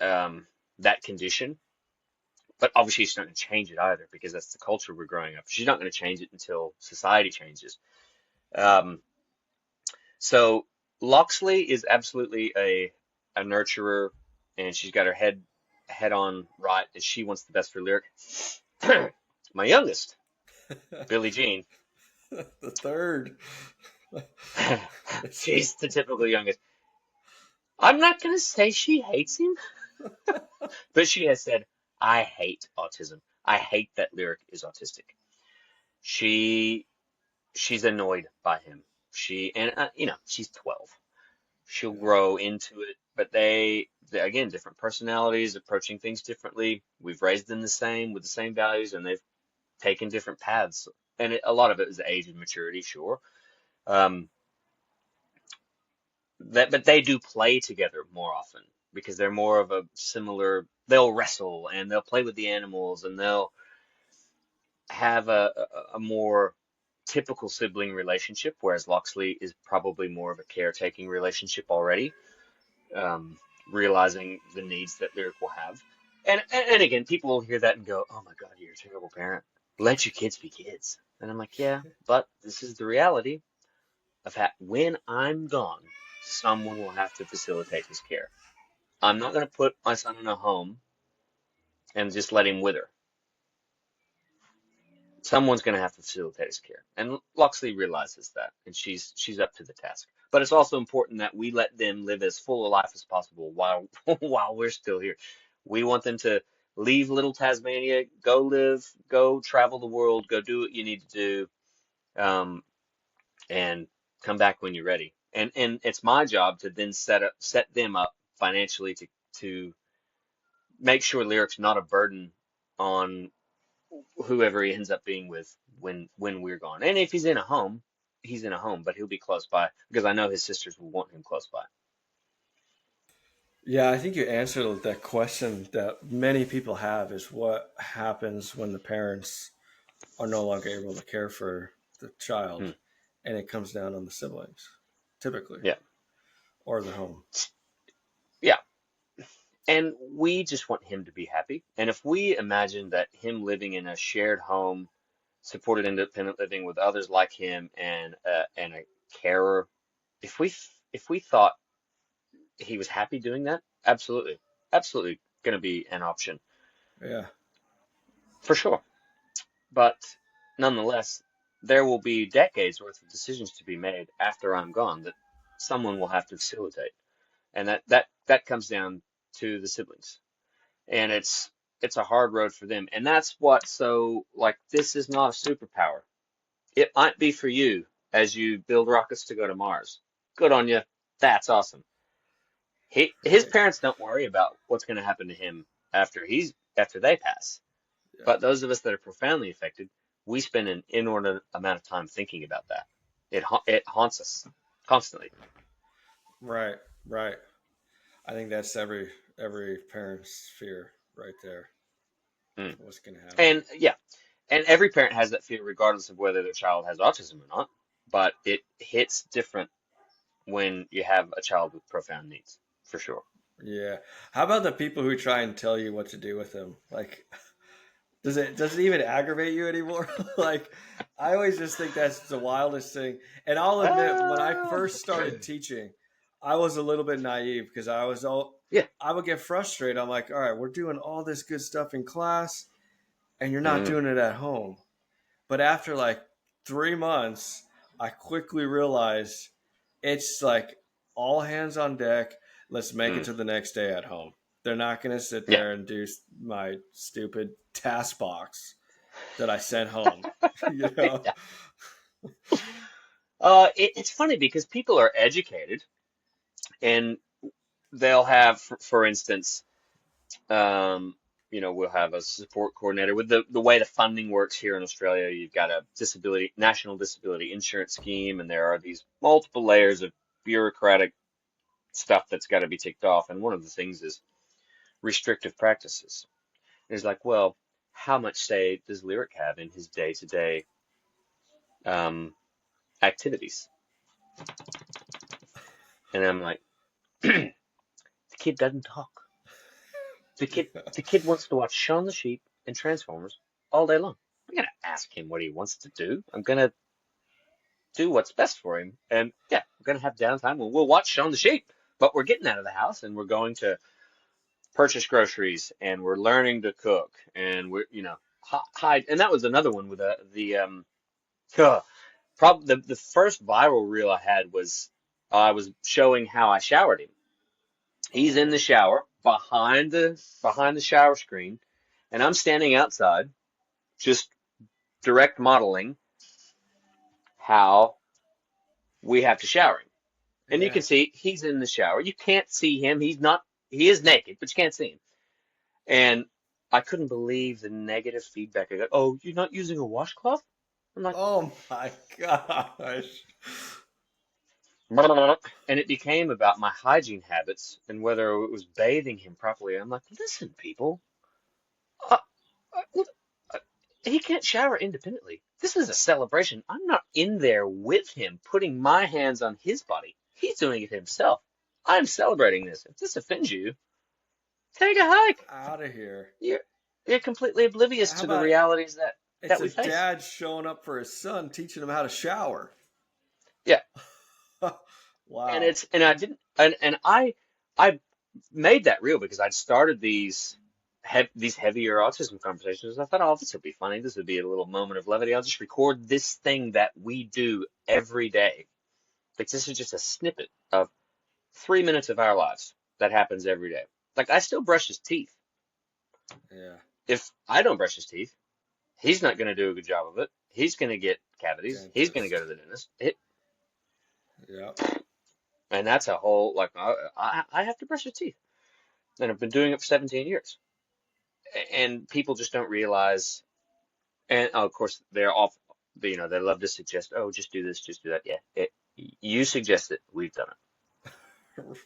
um, that condition. But obviously, she's not going to change it either because that's the culture we're growing up. She's not going to change it until society changes. Um, So Loxley is absolutely a nurturer, and she's got her head on right, and she wants the best for Lyric. My youngest, Billie Jean, The third. It's, she's the typical youngest. I'm not gonna say she hates him, but she has said, "I hate autism. I hate that Lyric is autistic." She she's annoyed by him. She's 12. She'll yeah. grow into it. But they again, different personalities, approaching things differently. We've raised them the same with the same values, and they've taken different paths. and a lot of it is age and maturity, sure. Um, but they do play together more often because they're more of a similar. They'll wrestle and they'll play with the animals and they'll have a more typical sibling relationship, whereas Loxley is probably more of a caretaking relationship already, um, realizing the needs that Lyric will have. And again, people will hear that and go, "Oh my God, you're a terrible parent. Let your kids be kids." And I'm like, "Yeah, but this is the reality of when I'm gone, someone will have to facilitate his care. I'm not going to put my son in a home and just let him wither. Someone's going to have to facilitate his care." And Loxley realizes that, and she's up to the task. But it's also important that we let them live as full a life as possible while while we're still here. We want them to leave little Tasmania, go live, go travel the world, go do what you need to do, and come back when you're ready. And it's my job to then set them up financially to make sure Lyric's not a burden on whoever he ends up being with when we're gone. And if he's in a home, he's in a home, but he'll be close by because I know his sisters will want him close by. Yeah, I think you answered that question that many people have is what happens when the parents are no longer able to care for the child Hmm. and it comes down on the siblings, typically, Yeah. or the home. Yeah. And we just want him to be happy. And if we imagine that him living in a shared home, supported independent living with others like him and a carer, if we thought he was happy doing that, absolutely, absolutely going to be an option Yeah. for sure. But nonetheless, there will be decades worth of decisions to be made after I'm gone that someone will have to facilitate. And that comes down to the siblings. And it's a hard road for them. And that's what so like this is not a superpower. It might be for you as you build rockets to go to Mars. Good on you. That's awesome. His Right. parents don't worry about what's going to happen to him after they pass. Yeah. But those of us that are profoundly affected, we spend an inordinate amount of time thinking about that. It haunts us constantly. Right. Right. I think that's every parent's fear right there. Mm. What's going to happen? And yeah, and every parent has that fear regardless of whether their child has autism or not. But it hits different when you have a child with profound needs, for sure. Yeah. How about the people who try and tell you what to do with them? Like, does it even aggravate you anymore? Like, I always just think that's the wildest thing. And I'll admit, when I Ah, first started teaching, I was a little bit naive because yeah. I would get frustrated. I'm like, all right, we're doing all this good stuff in class, and you're not Mm, doing it at home. But after like 3 months, I quickly realized it's like all hands on deck. Let's make it mm, to the next day at home. They're not going to sit yeah. there and do my stupid task box that I sent home. you know? Yeah. It's funny because people are educated and they'll have, for instance, um, we'll have a support coordinator with the way the funding works here in Australia. You've got a national disability insurance scheme, and there are these multiple layers of bureaucratic stuff that's got to be ticked off. And one of the things is restrictive practices. It's like, well, how much say does Lyric have in his day-to-day um, activities? And I'm like, the kid doesn't talk. The kid wants to watch Shaun the Sheep and Transformers all day long. I'm gonna ask him what he wants to do. I'm gonna do what's best for him. And yeah, we're gonna have downtime and we'll watch Shaun the Sheep. But we're getting out of the house and we're going to purchase groceries and we're learning to cook and we're hide. And that was another one with uh, the first viral reel I had was I was showing how I showered him. He's in the Oh, shower behind the shower screen, and I'm standing outside, just direct modeling how we have to shower him. And you yeah. can see he's in the shower. You can't see him. He is naked, but you can't see him. And I couldn't believe the negative feedback I got. Oh, you're not using a washcloth? I'm like, Oh my gosh. and it became about my hygiene habits and whether it was bathing him properly. I'm like, listen, people, uh, uh, uh, he can't shower independently. This is a celebration. I'm not in there with him, putting my hands on his body. He's doing it himself. I'm celebrating this. If this offends you, take a hike. Out of here. You're you're completely oblivious How to the about realities that it's we a face. dad showing up for his son, teaching him how to shower? Yeah, and Wow. it's and I didn't and I made that real because I'd started these heavier autism conversations. I thought, oh, this would be funny. This would be a little moment of levity. I'll just record this thing that we do every day. Like this is just a snippet of 3 minutes of our lives that happens every day. Like I still brush his teeth. Yeah. If I don't brush his teeth, he's not going to do a good job of it. He's going to get cavities. He's going to go to Dentist. the dentist. Yep. And that's a whole like I have to brush his teeth, and I've been doing it for 17 years. And people just don't realize. And oh, of course, they're off. They love to suggest, oh, just do this, just do that. Yeah, you suggest it, we've done it.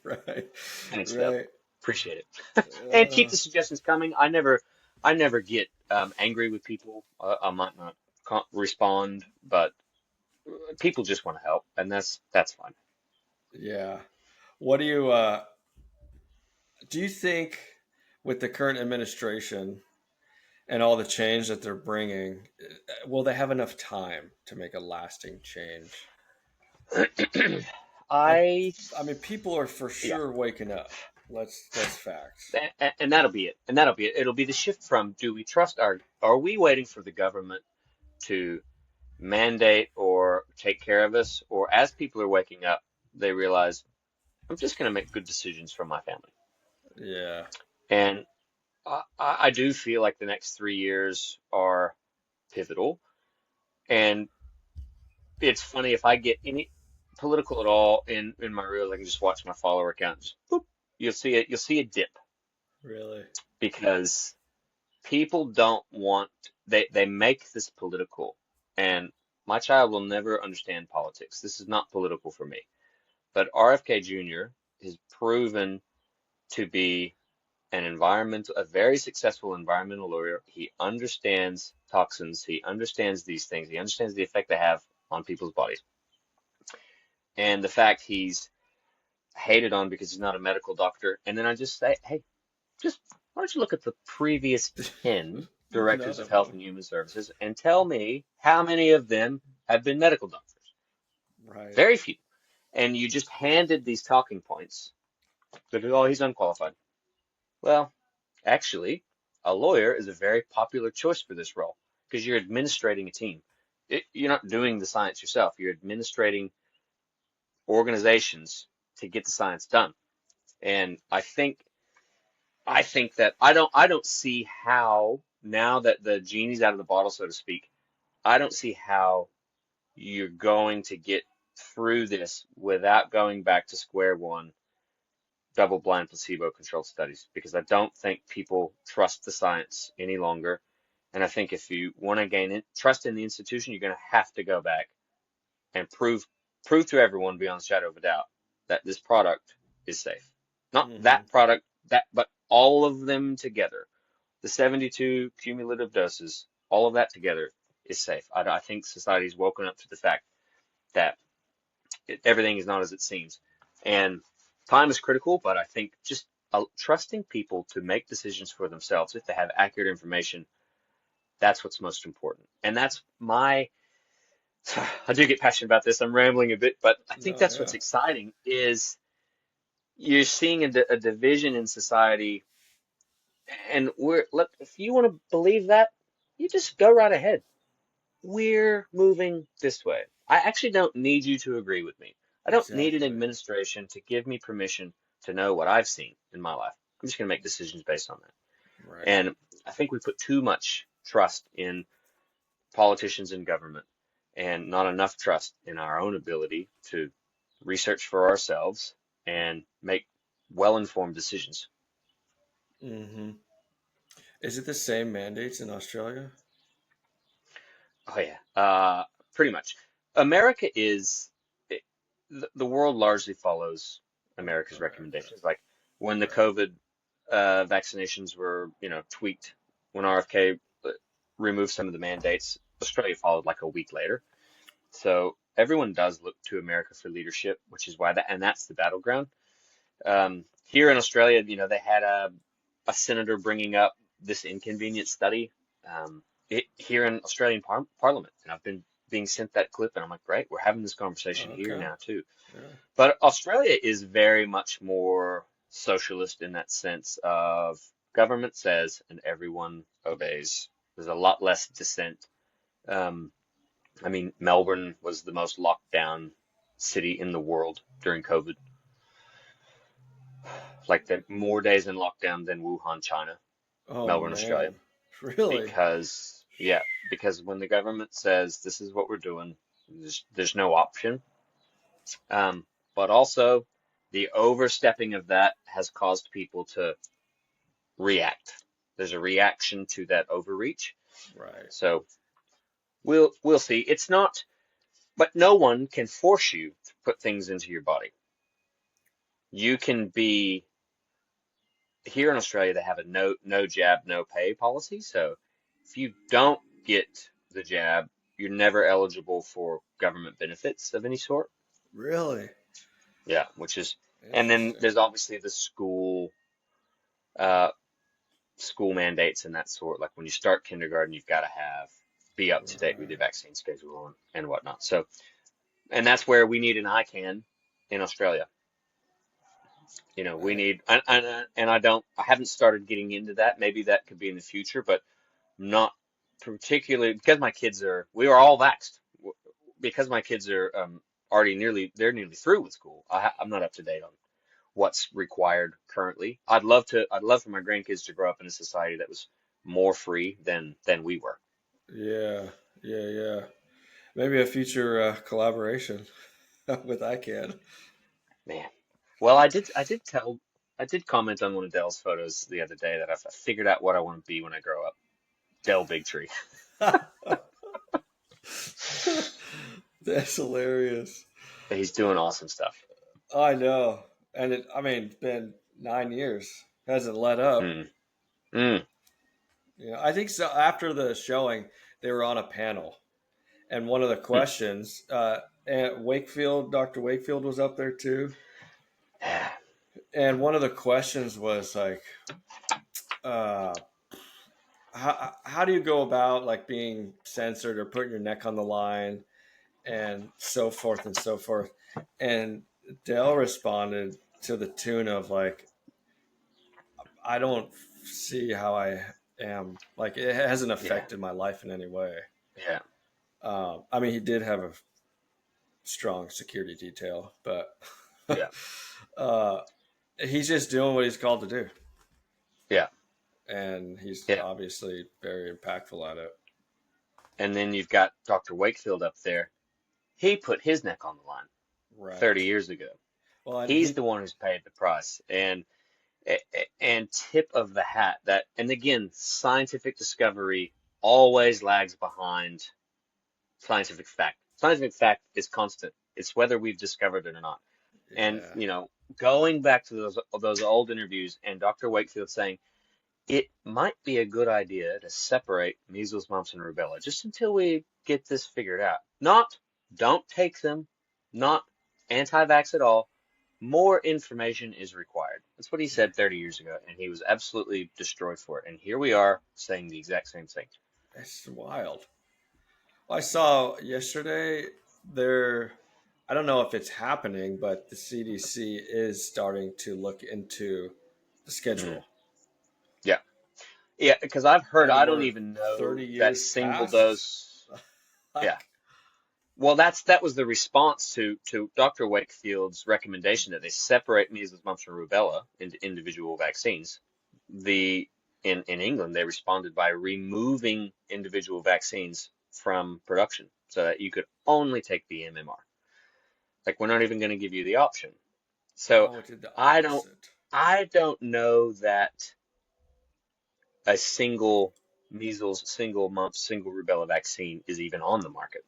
Right. Thanks, Phil. Right. Appreciate it. And keep Uh, the suggestions coming. I never get angry with people. I might not respond, but people just want to help, and that's fine. yeah. What do you think with the current administration and all the change that they're bringing, will they have enough time to make a lasting change? I I I mean, people are for Yeah. sure waking up. That's facts. And that'll be it. And that'll be it. It'll be the shift from do we trust are we waiting for the government to mandate or take care of us? Or as people are waking up, they realize I'm just going to make good decisions for my family. Yeah. And I do feel like the next 3 years are pivotal. And it's funny if I get any political at all in my reels, I can just watch my follower count. Just boop, you'll see a dip Really. because people don't want they make this political, and my child will never understand politics. This is not political for me. But RFK Jr. is proven to be a very successful environmental lawyer. He understands toxins. He understands these things. He understands the effect they have on people's bodies. And the fact he's hated on because he's not a medical doctor. And then I just say, hey, just why don't you look at the previous 10 directors None of of Health them. and Human Services and tell me how many of them have been medical doctors? Right. Very few. And you just handed these talking points that, oh, he's unqualified. Well, actually, a lawyer is a very popular choice for this role because you're administrating a team. You're not doing the science yourself. You're administrating organizations to get the science done. And I think that I don't see how now that the genie's out of the bottle, so to speak, I don't see how you're going to get through this without going back to square one, double-blind placebo-controlled studies, because I don't think people trust the science any longer. And I think if you want to gain trust in the institution, you're going to have to go back and prove to everyone beyond a shadow of a doubt that this product is safe. Not Hmm. that product, but all of them together. The 72 cumulative doses, all of that together is safe. I think society's woken up to the fact that everything is not as it seems. And time is critical, but I think just trusting people to make decisions for themselves if they have accurate information, that's what's most important. And that's I do get passionate about this. I'm rambling a bit, but I think No, that's what's yeah. exciting is you're seeing a division in society, and look, if you want to believe that, you just go right ahead. We're moving this way. I actually don't need you to agree with me. I don't need an Exactly. administration to give me permission to know what I've seen in my life. I'm just going to make decisions based on that. Right. And I think we put too much trust in politicians and government and not enough trust in our own ability to research for ourselves and make well-informed decisions. Hmm. Is it the same mandates in Australia? Oh yeah, pretty much. America is it, the world largely follows America's America. recommendations. Like when the Right. COVID vaccinations were, tweaked, when RFK removed some of the mandates, Australia followed like a week later. So everyone does look to America for leadership, which is why and that's the battleground. Here in Australia, they had a senator bringing up this inconvenient study here in Australian Parliament, and I've been being sent that clip, and I'm like, great, we're having this conversation here Okay. now too. Yeah. But Australia is very much more socialist in that sense of government says and everyone obeys. There's a lot less dissent. Um, I mean, Melbourne was the most locked down city in the world during COVID. Like the more days in lockdown than Wuhan, China, Oh Melbourne, Australia. man. Really? Because when the government says this is what we're doing, there's no option. Um, but also the overstepping of that has caused people to react. There's a reaction to that overreach. Right. So we'll see. It's not, but no one can force you to put things into your body. You can be here in Australia, they have a no jab, no pay policy. So if you don't get the jab, you're never eligible for government benefits of any sort. Really? Yeah, and then Interesting. there's obviously the uh, school mandates and that sort. Like when you start kindergarten, you've got to be up to date with your Right. vaccine schedule and whatnot. So, and that's where we need an ICANN in Australia. We Right. need, and I haven't started getting into that. Maybe that could be in the future, but not particularly because we were all vaxxed. Because my kids are they're nearly through with school. I'm not up to date on what's required currently. I'd love for my grandkids to grow up in a society that was more free than we were. Yeah. Yeah. Yeah. Maybe a future collaboration with ICANN. Man. Well, I did comment on one of Dell's photos the other day that I figured out what I want to be when I grow up. Dell Bigtree. That's hilarious. He's doing awesome stuff. I know. And I mean, it's been 9 years. Hasn't let up. Mm, mm, I think so. After the showing, they were on a panel, and one of the mm. questions, and Wakefield, Dr. Wakefield was up there too. And one of the questions was like, uh, how do you go about like being censored or putting your neck on the line and so forth and so forth? And Dale responded to the tune of like, I don't see how I am. Like, it hasn't Yeah, affected my life in any way. yeah, I mean, he did have a strong security detail, but yeah, uh, he's just doing what he's called to do, yeah, and he's yeah. obviously very impactful at it. And then you've got Dr. Wakefield up there. He put his neck on the line Right. 30 years ago. Well, and He's the one who's paid the price. And tip of the hat that, and again, scientific discovery always lags behind scientific fact. Scientific fact is constant. It's whether we've discovered it or not. And, yeah, going back to those old interviews and Dr. Wakefield saying, it might be a good idea to separate measles, mumps, and rubella just until we get this figured out. Not don't take them, not anti-vax at all. More information is required. That's what he said 30 years ago, and he was absolutely destroyed for it. And here we are saying the exact same thing. it's wild. I saw yesterday there. I don't know if it's happening, but the CDC is starting to look into the Mm, schedule. yeah, yeah, because I've heard, And I don't we're even 30 know that years single past. dose. Yeah. Like, Well, that was the response to Dr. Wakefield's recommendation that they separate measles, mumps, and rubella into individual vaccines. The in England, they responded by removing individual vaccines from production so that you could only take the MMR. Like we're not even going to give you the option. So oh, it did the I don't opposite. I don't know that a single measles, single mumps, single rubella vaccine is even on the market.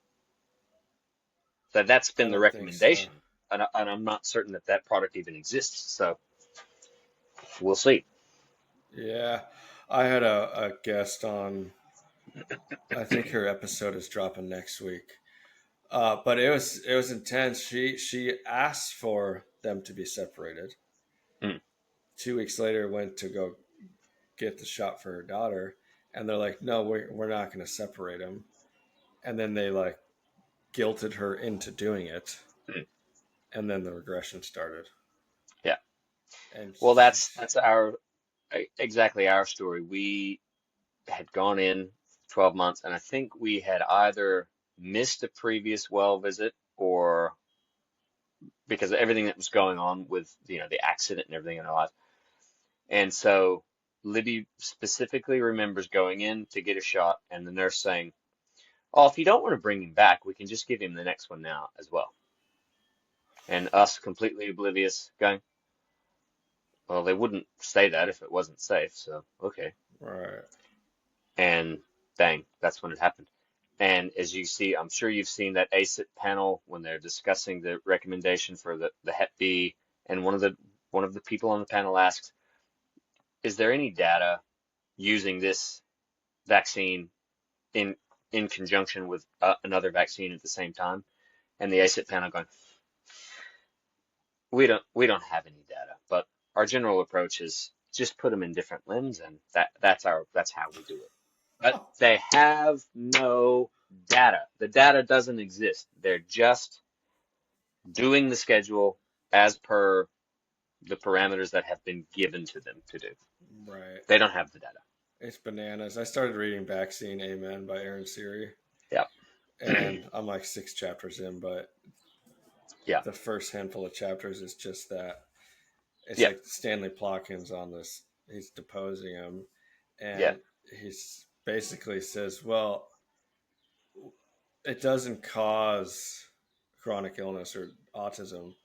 So that's I been the don't think so. recommendation, and I'm not certain that that product even exists. So we'll see. Yeah, I had a guest on. I think her episode is dropping next week. But it was intense. She asked for them to be separated. Mm, 2 weeks later, went to go get the shot for her daughter, and they're like, "No, we're not going to separate them." And then they like guilted her into doing it, mm. and then the regression started. Yeah. And Well, that's our exactly our story. We had gone in 12 months, and I think we had either missed a previous well visit or because of everything that was going on with, the accident and everything in our lives. And so Libby specifically remembers going in to get a shot and the nurse saying, "Oh, if you don't want to bring him back, we can just give him the next one now as well." And us completely oblivious going, "Well, they wouldn't say that if it wasn't safe, so okay." right, And bang, that's when it happened. And as you see, I'm sure you've seen that ACIP panel when they're discussing the recommendation for the Hep B, and one of the people on the panel asked, "Is there any data using this vaccine in in conjunction with another vaccine at the same time?" And the ACIP panel going, "We don't have any data, but our general approach is just put them in different limbs, and that's how we do it." But they have no data. The data doesn't exist. They're just doing the schedule as per the parameters that have been given to them to do. right. They don't have the data. It's bananas. I started reading Vaccine Amen by Aaron Siri, Yeah. and I'm like 6 chapters in, but Yeah. the first handful of chapters is just that. It's Yeah. like Stanley Plotkin's on this. He's deposing him, Yeah. and he's basically says, "Well, it doesn't cause chronic illness or autism,"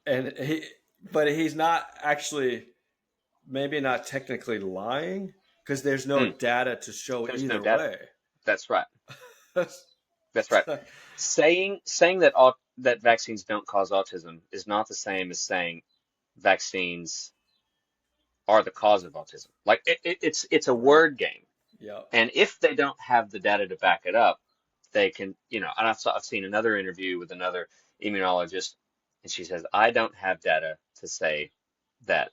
and but he's not actually, maybe not technically lying because there's no Mm. data to show There's no either data. way. That's right. That's right. Saying that vaccines don't cause autism is not the same as saying vaccines are the cause of autism. Like it's a Right. word game. Yeah. And if they don't have the data to back it up, they can, and I've seen another interview with another immunologist, and she says, "I don't have data to say that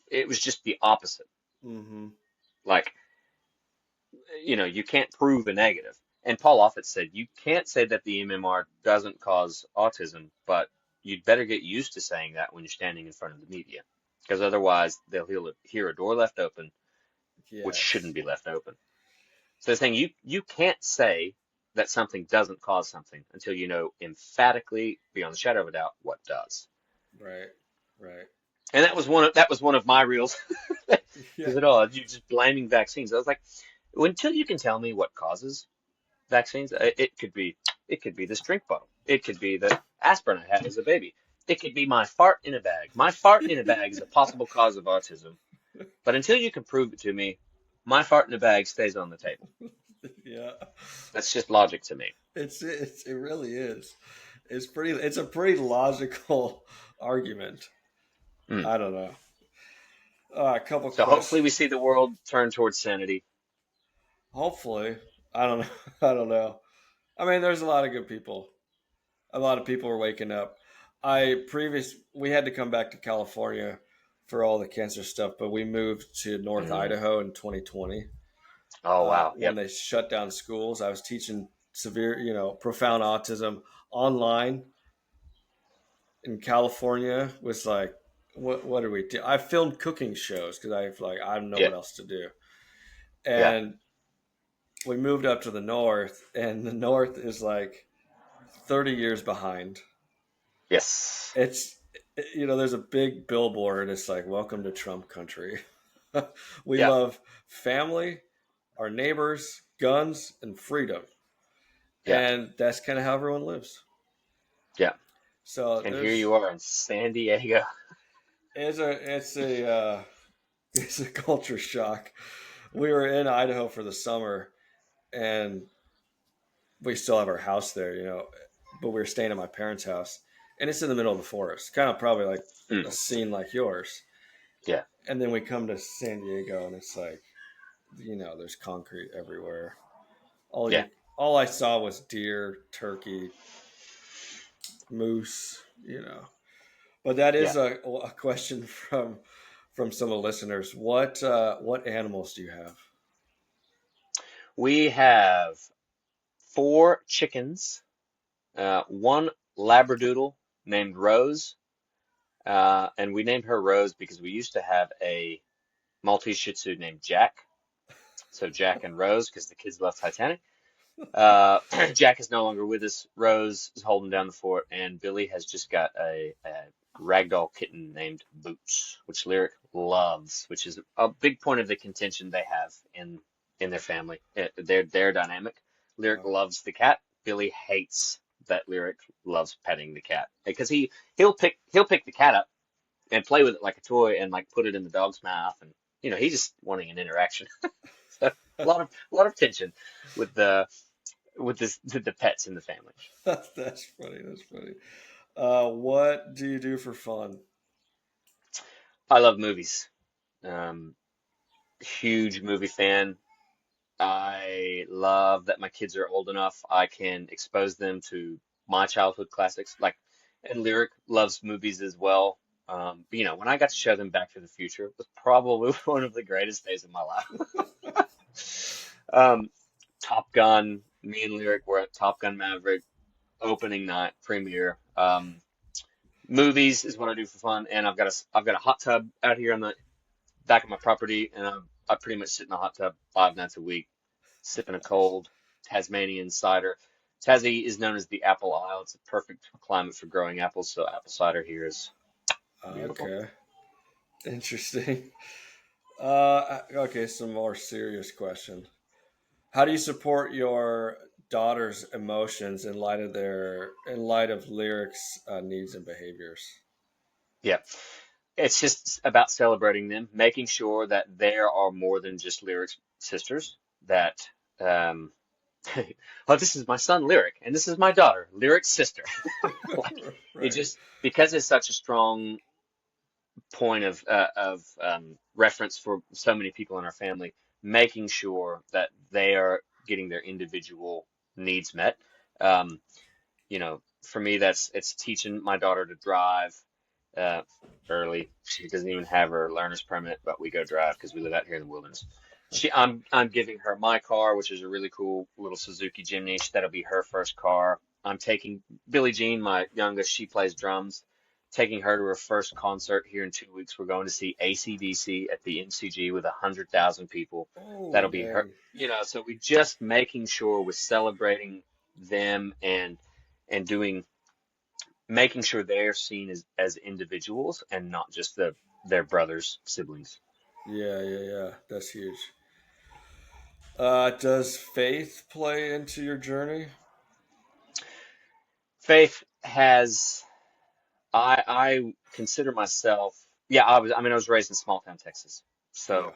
it was just the opposite. Mm-hmm. Like, you can't prove a negative." And Paul Offit said, "You can't say that the MMR doesn't cause autism, but you'd better get used to saying that when you're standing in front of the media, because otherwise they'll hear a door left open, which Yes. shouldn't be left open." So they're saying you can't say that something doesn't cause something until you know emphatically, beyond the shadow of a doubt, what does. Right. Right. And that was one of my reels. Yeah. Because at all, you're just blaming vaccines. I was like, well, until you can tell me what causes vaccines, it could be this drink bottle. It could be the aspirin I had as a baby. It could be my fart in a bag. My fart in a bag is a possible cause of autism. But until you can prove it to me, my fart in a bag stays on the table. Yeah. That's just logic to me. It really is. It's a pretty logical argument. Mm. I don't know. A couple So hopefully we questions. see the world turn towards sanity. Hopefully. I don't know. I don't know. I mean, there's a lot of good people. A lot of people are waking up. We had to come back to California for all the cancer stuff, but we moved to North Mm. Idaho in 2020 Oh wow. when Yep. they shut down schools. I was teaching severe, profound autism online in California. Was like, what do we do? I filmed cooking shows because I don't know Yeah. what else to do, Yeah. and we moved up to the north, and the north is like 30 years behind. Yes. It's there's a big billboard. It's like, welcome to Trump country. We Yeah. love family, our neighbors, guns, and freedom, Yeah. and that's kind of how everyone lives. Yeah. So And here you are in San Diego. it's a it's a it's a culture shock. we were in Idaho for the summer, and we still have our house there, but we were staying at my parents' house, and it's in the middle of the forest, kind of probably like a Mm, scene like yours. yeah, And then we come to San Diego, and it's like, there's concrete everywhere. All yeah, you, all I saw was deer, turkey, moose. But that yeah. is a question from some of the listeners. What animals do you have? We have four chickens, one Labradoodle named Rose, and we named her Rose because we used to have a Maltese Shih Tzu named Jack. So Jack and Rose, because the kids love Titanic. Jack is no longer with us. Rose is holding down the fort, and Billy has just got a ragdoll kitten named Boots, which Lyric loves, which is a big point of the contention they have in their family. Their dynamic. Lyric Oh, loves the cat. Billy hates that Lyric loves petting the cat because he'll pick the cat up and play with it like a toy and like put it in the dog's mouth, and he's just wanting an interaction. So a lot of tension with the pets in the family. that's funny. That's funny. What do you do for fun? I love movies. Um, Huge movie fan. I love that my kids are old enough I can expose them to my childhood classics. And Lyric loves movies as well. But, when I got to show them Back to the Future, it was probably one of the greatest days of my life. Um, Top Gun, me and Lyric were at Top Gun Maverick opening night premiere. Movies is what I do for fun, and I've got a hot tub out here on the back of my property, and I pretty much sit in the hot tub 5 nights a week, sipping a Nice. cold Tasmanian cider. Tassie is known as the Apple Isle. It's a perfect climate for growing apples, so apple cider here is beautiful. Okay. Interesting. Okay, some more serious question. How do you support your daughter's emotions in light of lyrics, needs and behaviors? Yeah, it's just about celebrating them, making sure that there are more than just Lyric's sisters. That um, oh, this is my son Lyric, and this is my daughter Lyric's sister. Like it Right. just because it's such a strong point of reference for so many people in our family, making sure that they are getting their individual needs met. Um, for me, it's teaching my daughter to drive uh, early. She doesn't even have her learner's permit, but we go drive because we live out here in the wilderness. I'm giving her my car, which is a really cool little Suzuki Jimny. That'll be her first car. I'm taking Billie Jean, my youngest. She plays drums. Taking her to her first concert here in 2 weeks. We're going to see AC/DC at the MCG with 100,000 people. Oh, That'll be her. dang. So we just making sure we're celebrating them and making sure they're seen as individuals and not just their brothers, siblings. Yeah, yeah, yeah. That's huge. Does faith play into your journey? Faith has I consider myself, yeah, I was raised in small town Texas. Yeah.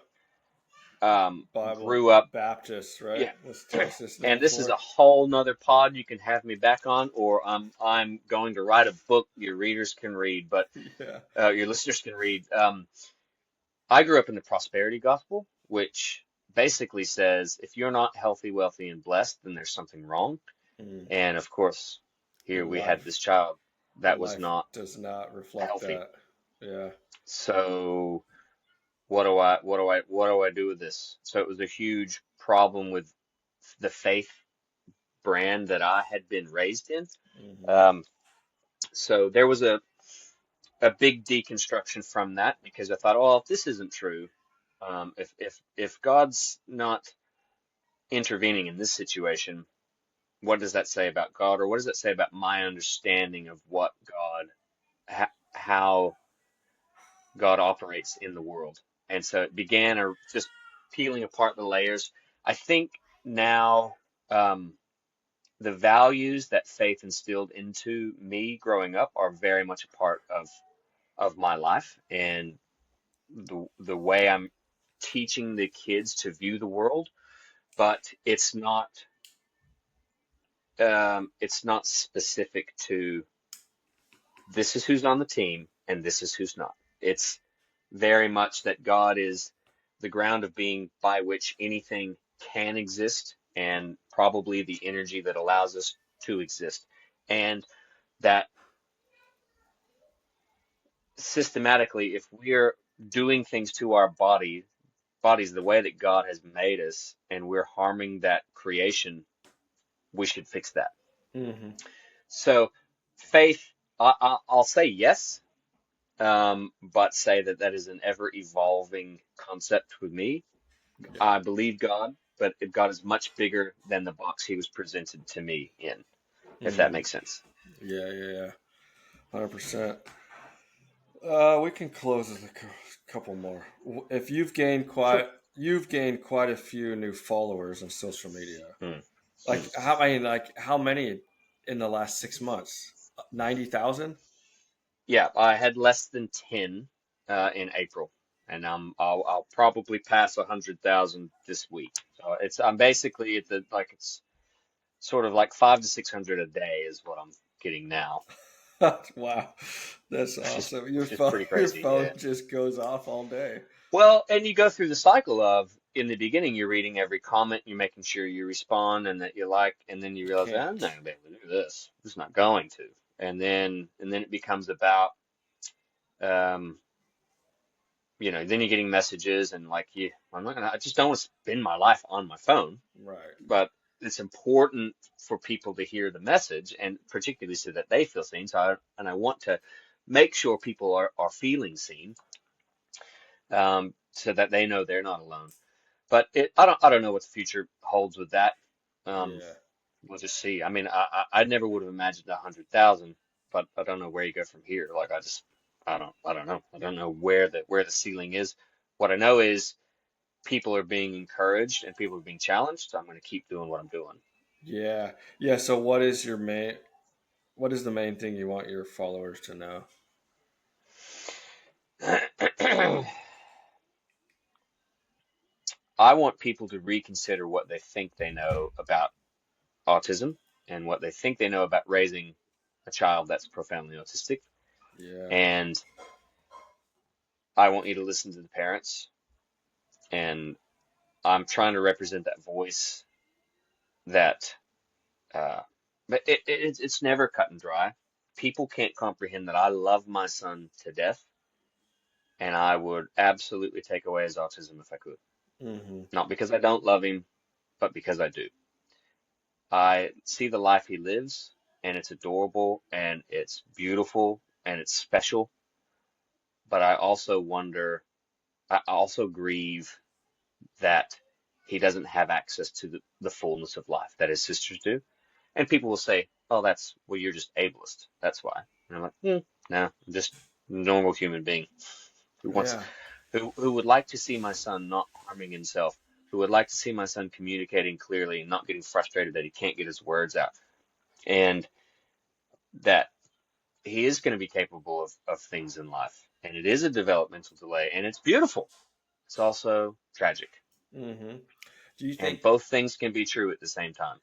So Bible grew up, Baptist, right? yeah. What's Texas And known this is for? a whole nother pod you can have me back on, or I'm going to write a book your readers can read, but Yeah. your listeners can read. I grew up in the prosperity gospel, which basically says if you're not healthy, wealthy, and blessed, then there's something wrong. Mm. And of course, here And we had life this child that was life not does not reflect healthy. that. Yeah. So what do I do with this? So it was a huge problem with the faith brand that I had been raised in. Hmm. Um, so there was a big deconstruction from that because I thought, oh, if this isn't true, if God's not intervening in this situation, what does that say about God, or what does that say about my understanding of what how God operates in the world? And so it began just peeling apart the layers. I think now the values that faith instilled into me growing up are very much a part of my life and the way I'm teaching the kids to view the world, but it's not specific to this is who's on the team and this is who's not. It's very much that God is the ground of being by which anything can exist and probably the energy that allows us to exist. And that systematically, if we're doing things to our bodies the way that God has made us and we're harming that creation, we should fix that. Hmm. So faith, I'll say yes, but say that that is an ever evolving concept with me. Yeah. I believe God, but God is much bigger than the box he was presented to me in, if that Hmm. makes sense. Yeah, yeah, yeah. 100%. We can close with a couple more. If Sure. you've gained quite a few new followers on social media. Hmm. Hmm. How many in the last 6 months? 90,000? Yeah, I had less than 10 in April, and I'll probably pass 100,000 this week. So I'm basically at the like it's sort of like 5 to 600 a day is what I'm getting now. Wow, that's It's just awesome. it's just pretty Your crazy, phone yeah. just goes off all day. Well, and you go through the cycle of in the beginning you're reading every comment, you're making sure you respond and that you like, and then you You realize I'm can't. not gonna be able to do this. I'm just not going to. And then it becomes about um then you're getting messages and like I just don't want to spend my life on my phone, Right. but it's important for people to hear the message and particularly so that they feel seen. I want to make sure people are feeling seen, so that they know they're not alone. But I don't know what the future holds with that. Um, Yeah. we'll just see. I mean, I never would have imagined 100,000, but I don't know where you go from here. Like I don't know. I don't know where the ceiling is. What I know is people are being encouraged and people are being challenged. So I'm going to keep doing what I'm doing. Yeah. Yeah. So what is the main thing you want your followers to know? I want people to reconsider what they think they know about autism and what they think they know about raising a child that's profoundly autistic. Yeah. And I want you to listen to the parents. And I'm trying to represent that voice that, uh, but it's never cut and dry. People can't comprehend that I love my son to death, and I would absolutely take away his autism if I could. Hmm. Not because I don't love him, but because I do. I see the life he lives, and it's adorable, and it's beautiful, and it's special. But I also grieve that he doesn't have access to the fullness of life that his sisters do. And people will say, "Oh, well, you're just ableist. That's why." And I'm like, no, I'm just a normal human being who wants, Yeah. who would like to see my son not harming himself, who would like to see my son communicating clearly and not getting frustrated that he can't get his words out, and that he is going to be capable of things in life. And it is a developmental delay, and it's beautiful. It's also tragic, Hmm. Do you and think both things can be true at the same time.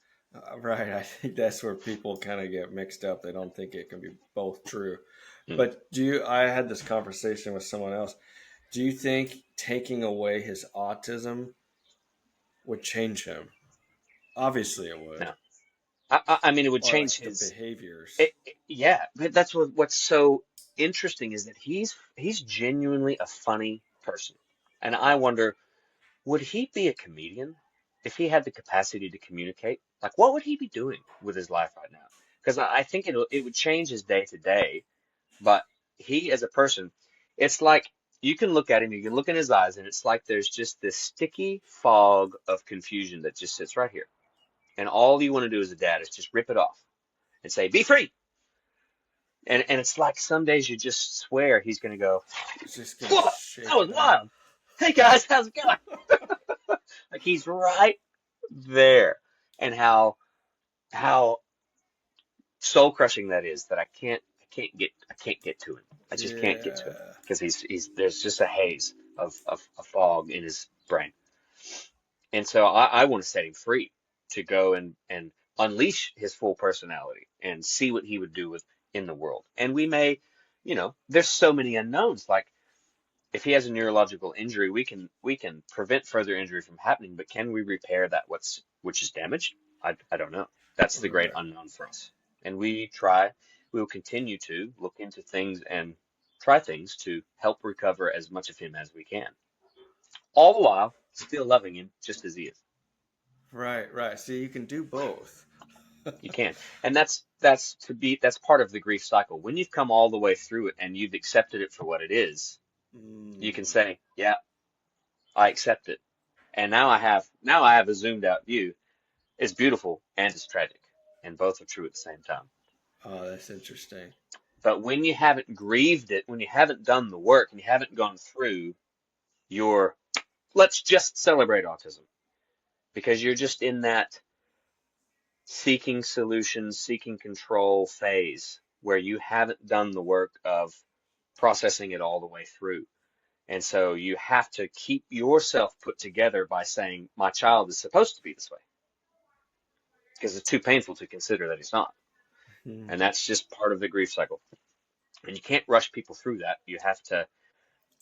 Right, I think that's where people kind of get mixed up. They don't think it can be both true. Hmm. But I had this conversation with someone else. Do you think taking away his autism would change him? Obviously, it would. No, I mean, it would Or change like the his. behaviors. Yeah, but that's what's so interesting is that he's genuinely a funny person, and I wonder, would he be a comedian if he had the capacity to communicate? Like, what would he be doing with his life right now? Because I think it would change his day to day, but he as a person, it's like you can look at him, you can look in his eyes, and it's like there's just this sticky fog of confusion that just sits right here, and all you want to do as a dad is just rip it off and say, "Be free." And it's like some days you just swear he's gonna go, It's just gonna "Whoa, that shake was it out. wild. Hey guys, how's it going?" Like he's right there, and how soul crushing that is that I can't get to him. I just can't get to him Yeah. because he's there's just a haze. of a fog in his brain. And so I want to set him free to go and unleash his full personality and see what he would do with in the world. And we may, there's so many unknowns. Like if he has a neurological injury, we can prevent further injury from happening, but can we repair that which is damaged? I don't know. That's the great Right. unknown for us. And we will continue to look into things and try things to help recover as much of him as we can. All the while still loving him just as he is. Right. Right. See, you can do both. You can. And that's part of the grief cycle. When you've come all the way through it and you've accepted it for what it is, you can Mm, say, yeah, I accept it. And now I have a zoomed out view. It's beautiful and it's tragic. And both are true at the same time. oh, that's interesting. But when you haven't grieved it, when you haven't done the work and you haven't gone through your let's just celebrate autism because you're just in that seeking solutions, seeking control phase where you haven't done the work of processing it all the way through. And so you have to keep yourself put together by saying, my child is supposed to be this way because it's too painful to consider that he's not. Mm, And that's just part of the grief cycle. And you can't rush people through that. You have to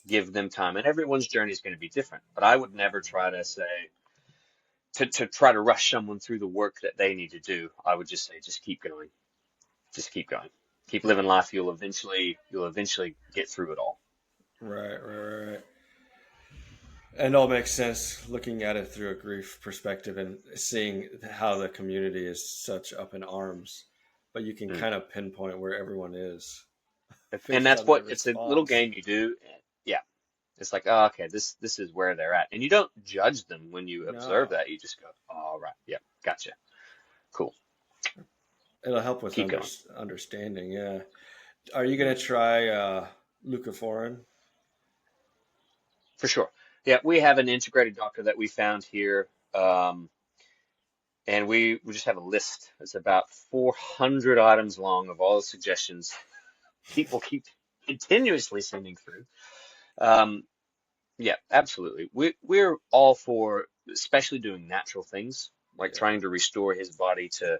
give them time. And everyone's journey is going to be different. But I would never try to say, to try to rush someone through the work that they need to do. I would just say, just keep going. Just keep going. Keep living life. You'll eventually get through it all. right. Right. Right. And it all makes sense looking at it through a grief perspective and seeing how the community is such up in arms. But you can Mm. kind of pinpoint where everyone is And based that's on their what it's a little response. game you do. Yeah. It's like, oh, okay, this is where they're at. And you don't judge them when you observe No, that. You just go, all right, yeah, gotcha. Cool. it'll help with Keep going. understanding. Yeah. Are you Mm. gonna try Foreign? For sure. Yeah, we have an integrated doctor that we found here. And we just have a list. It's about 400 items long of all the suggestions people keep continuously sending through. Um, yeah, absolutely. We're all for, especially doing natural things, like Yeah. trying to restore his body to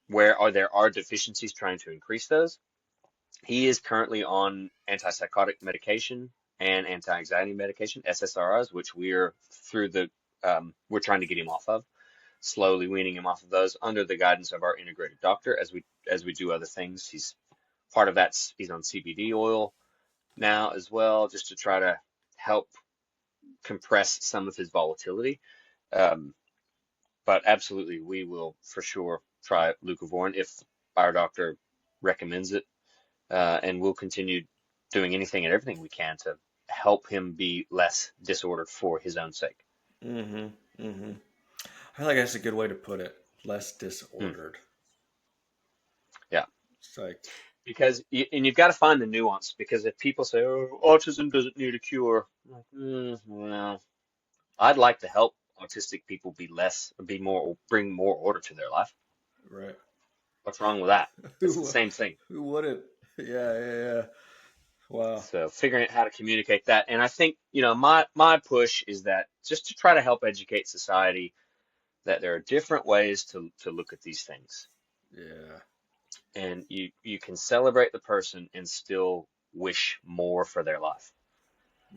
where there are deficiencies, trying to increase those. He is currently on antipsychotic medication and anti-anxiety medication, SSRIs, which we're trying to get him off of, slowly weaning him off of those under the guidance of our integrated doctor as we do other things. Part of he's on CBD oil now as well, just to try to help compress some of his volatility. Um, but absolutely, we will for sure try leucovorin if our doctor recommends it, and we'll continue doing anything and everything we can to help him be less disordered for his own sake. Mm-hmm. Mm-hmm. I feel like that's a good way to put it. Less Hmm. disordered. Yeah, It's like, because you've got to find the nuance. Because if people say, "Oh, autism doesn't need a cure," I'm like, well, I'd like to help autistic people be more, bring more order to their life. right. What's wrong with that? It's the who same thing. who wouldn't? Yeah, yeah, yeah. Wow. So figuring out how to communicate that. And I think, my push is that just to try to help educate society that there are different ways to look at these things. Yeah. And you can celebrate the person and still wish more for their life.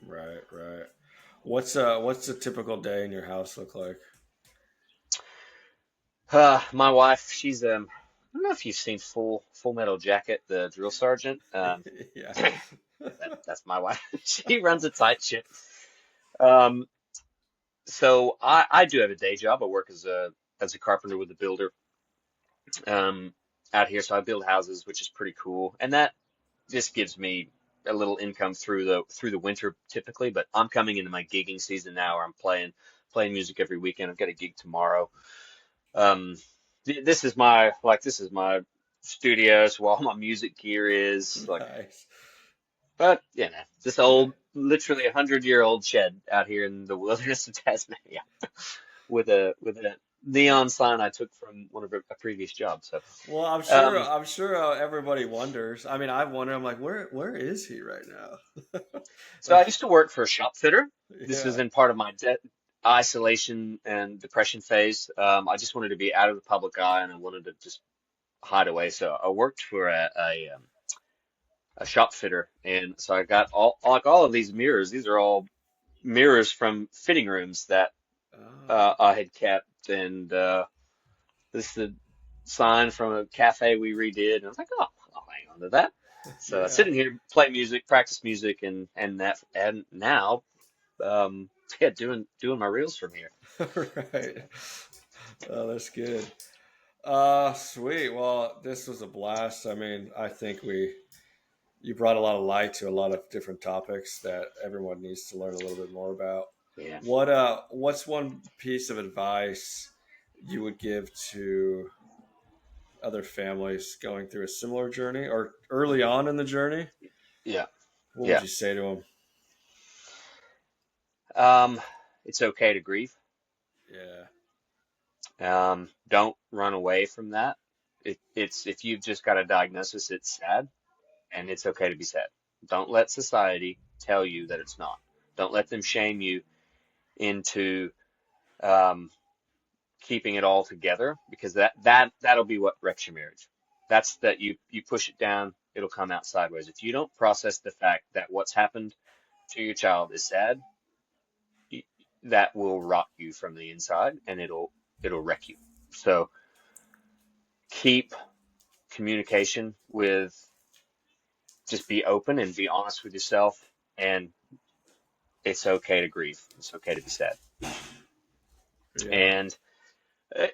Right, right. What's a typical day in your house look like? My wife, I don't know if you've seen Full Metal Jacket, the drill sergeant. Yeah. That's my wife. She runs a tight ship. Um, so I do have a day job. I work as a carpenter with a builder um, out here. So I build houses, which is pretty cool, and that just gives me a little income through the winter typically. But I'm coming into my gigging season now, where I'm playing music every weekend. I've got a gig tomorrow. Um, this is my studio, so all my music gear is like. Nice. But this Yeah. old, literally 100-year-old shed out here in the wilderness of Tasmania with a neon sign I took from one of a previous job. So, Well, I'm sure. um, I'm sure everybody wonders. I mean, I wonder. I'm like, where is he right now? so I Like, used to work for a shop fitter. This was yeah. in part of my isolation and depression phase. I just wanted to be out of the public eye, and I wanted to just hide away. So I worked for a shop fitter, and so I got all of these mirrors. These are all mirrors from fitting rooms that Oh, I had kept, and this is a sign from a cafe we redid, and I was like, oh, I'll hang on to that. So I yeah. sit in here, play music, practice music, and now, yeah, doing my reels from here. Right. Oh, that's good. Sweet. Well, this was a blast. I mean, I think you brought a lot of light to a lot of different topics that everyone needs to learn a little bit more about. Yeah. What's one piece of advice you would give to other families going through a similar journey or early on in the journey? Yeah. What would Yeah. you say to them? Um, it's okay to grieve. Yeah. Don't run away from that. It's if you've just got a diagnosis, it's sad, and it's okay to be sad. Don't let society tell you that it's not. Don't let them shame you into um, keeping it all together, because that'll be what wrecks your marriage. That's that you push it down, it'll come out sideways. If you don't process the fact that what's happened to your child is sad, y- that will rot you from the inside, and it'll wreck you. So keep communication with, just be open and be honest with yourself, and it's okay to grieve. It's okay to be sad. Yeah. And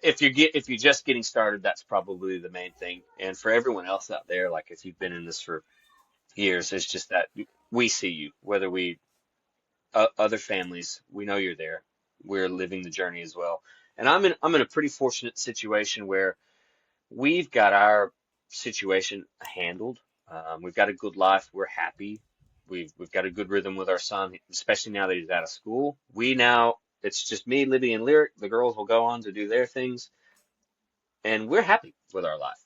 if you're just getting started, that's probably the main thing. And for everyone else out there, like if you've been in this for years, it's just that we see you, whether we other families, we know you're there. We're living the journey as well. And I'm in a pretty fortunate situation where we've got our situation handled. We've got a good life. We're happy. We've got a good rhythm with our son, especially now that he's out of school. It's just me, Libby, and Lyric. The girls will go on to do their things, and we're happy with our life.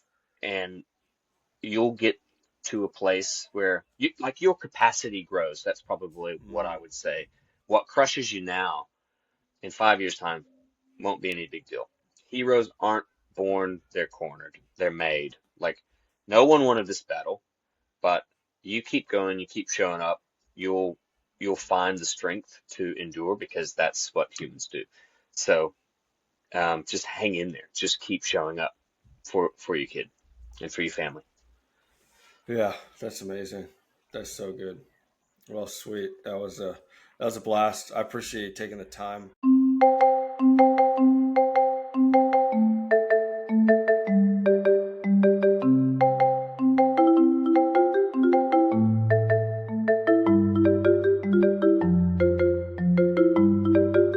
And you'll get to a place where like your capacity grows. That's probably what Mm. I would say. What crushes you now in 5 years' time won't be any big deal. Heroes aren't born, they're cornered. They're made. Like, no one wanted this battle, but you keep going, you keep showing up, you'll you'll find the strength to endure, because that's what humans do. So just hang in there. Just keep showing up for your kid and for your family. Yeah. That's amazing. That's so good. Well, sweet. That was a blast. I appreciate you taking the time.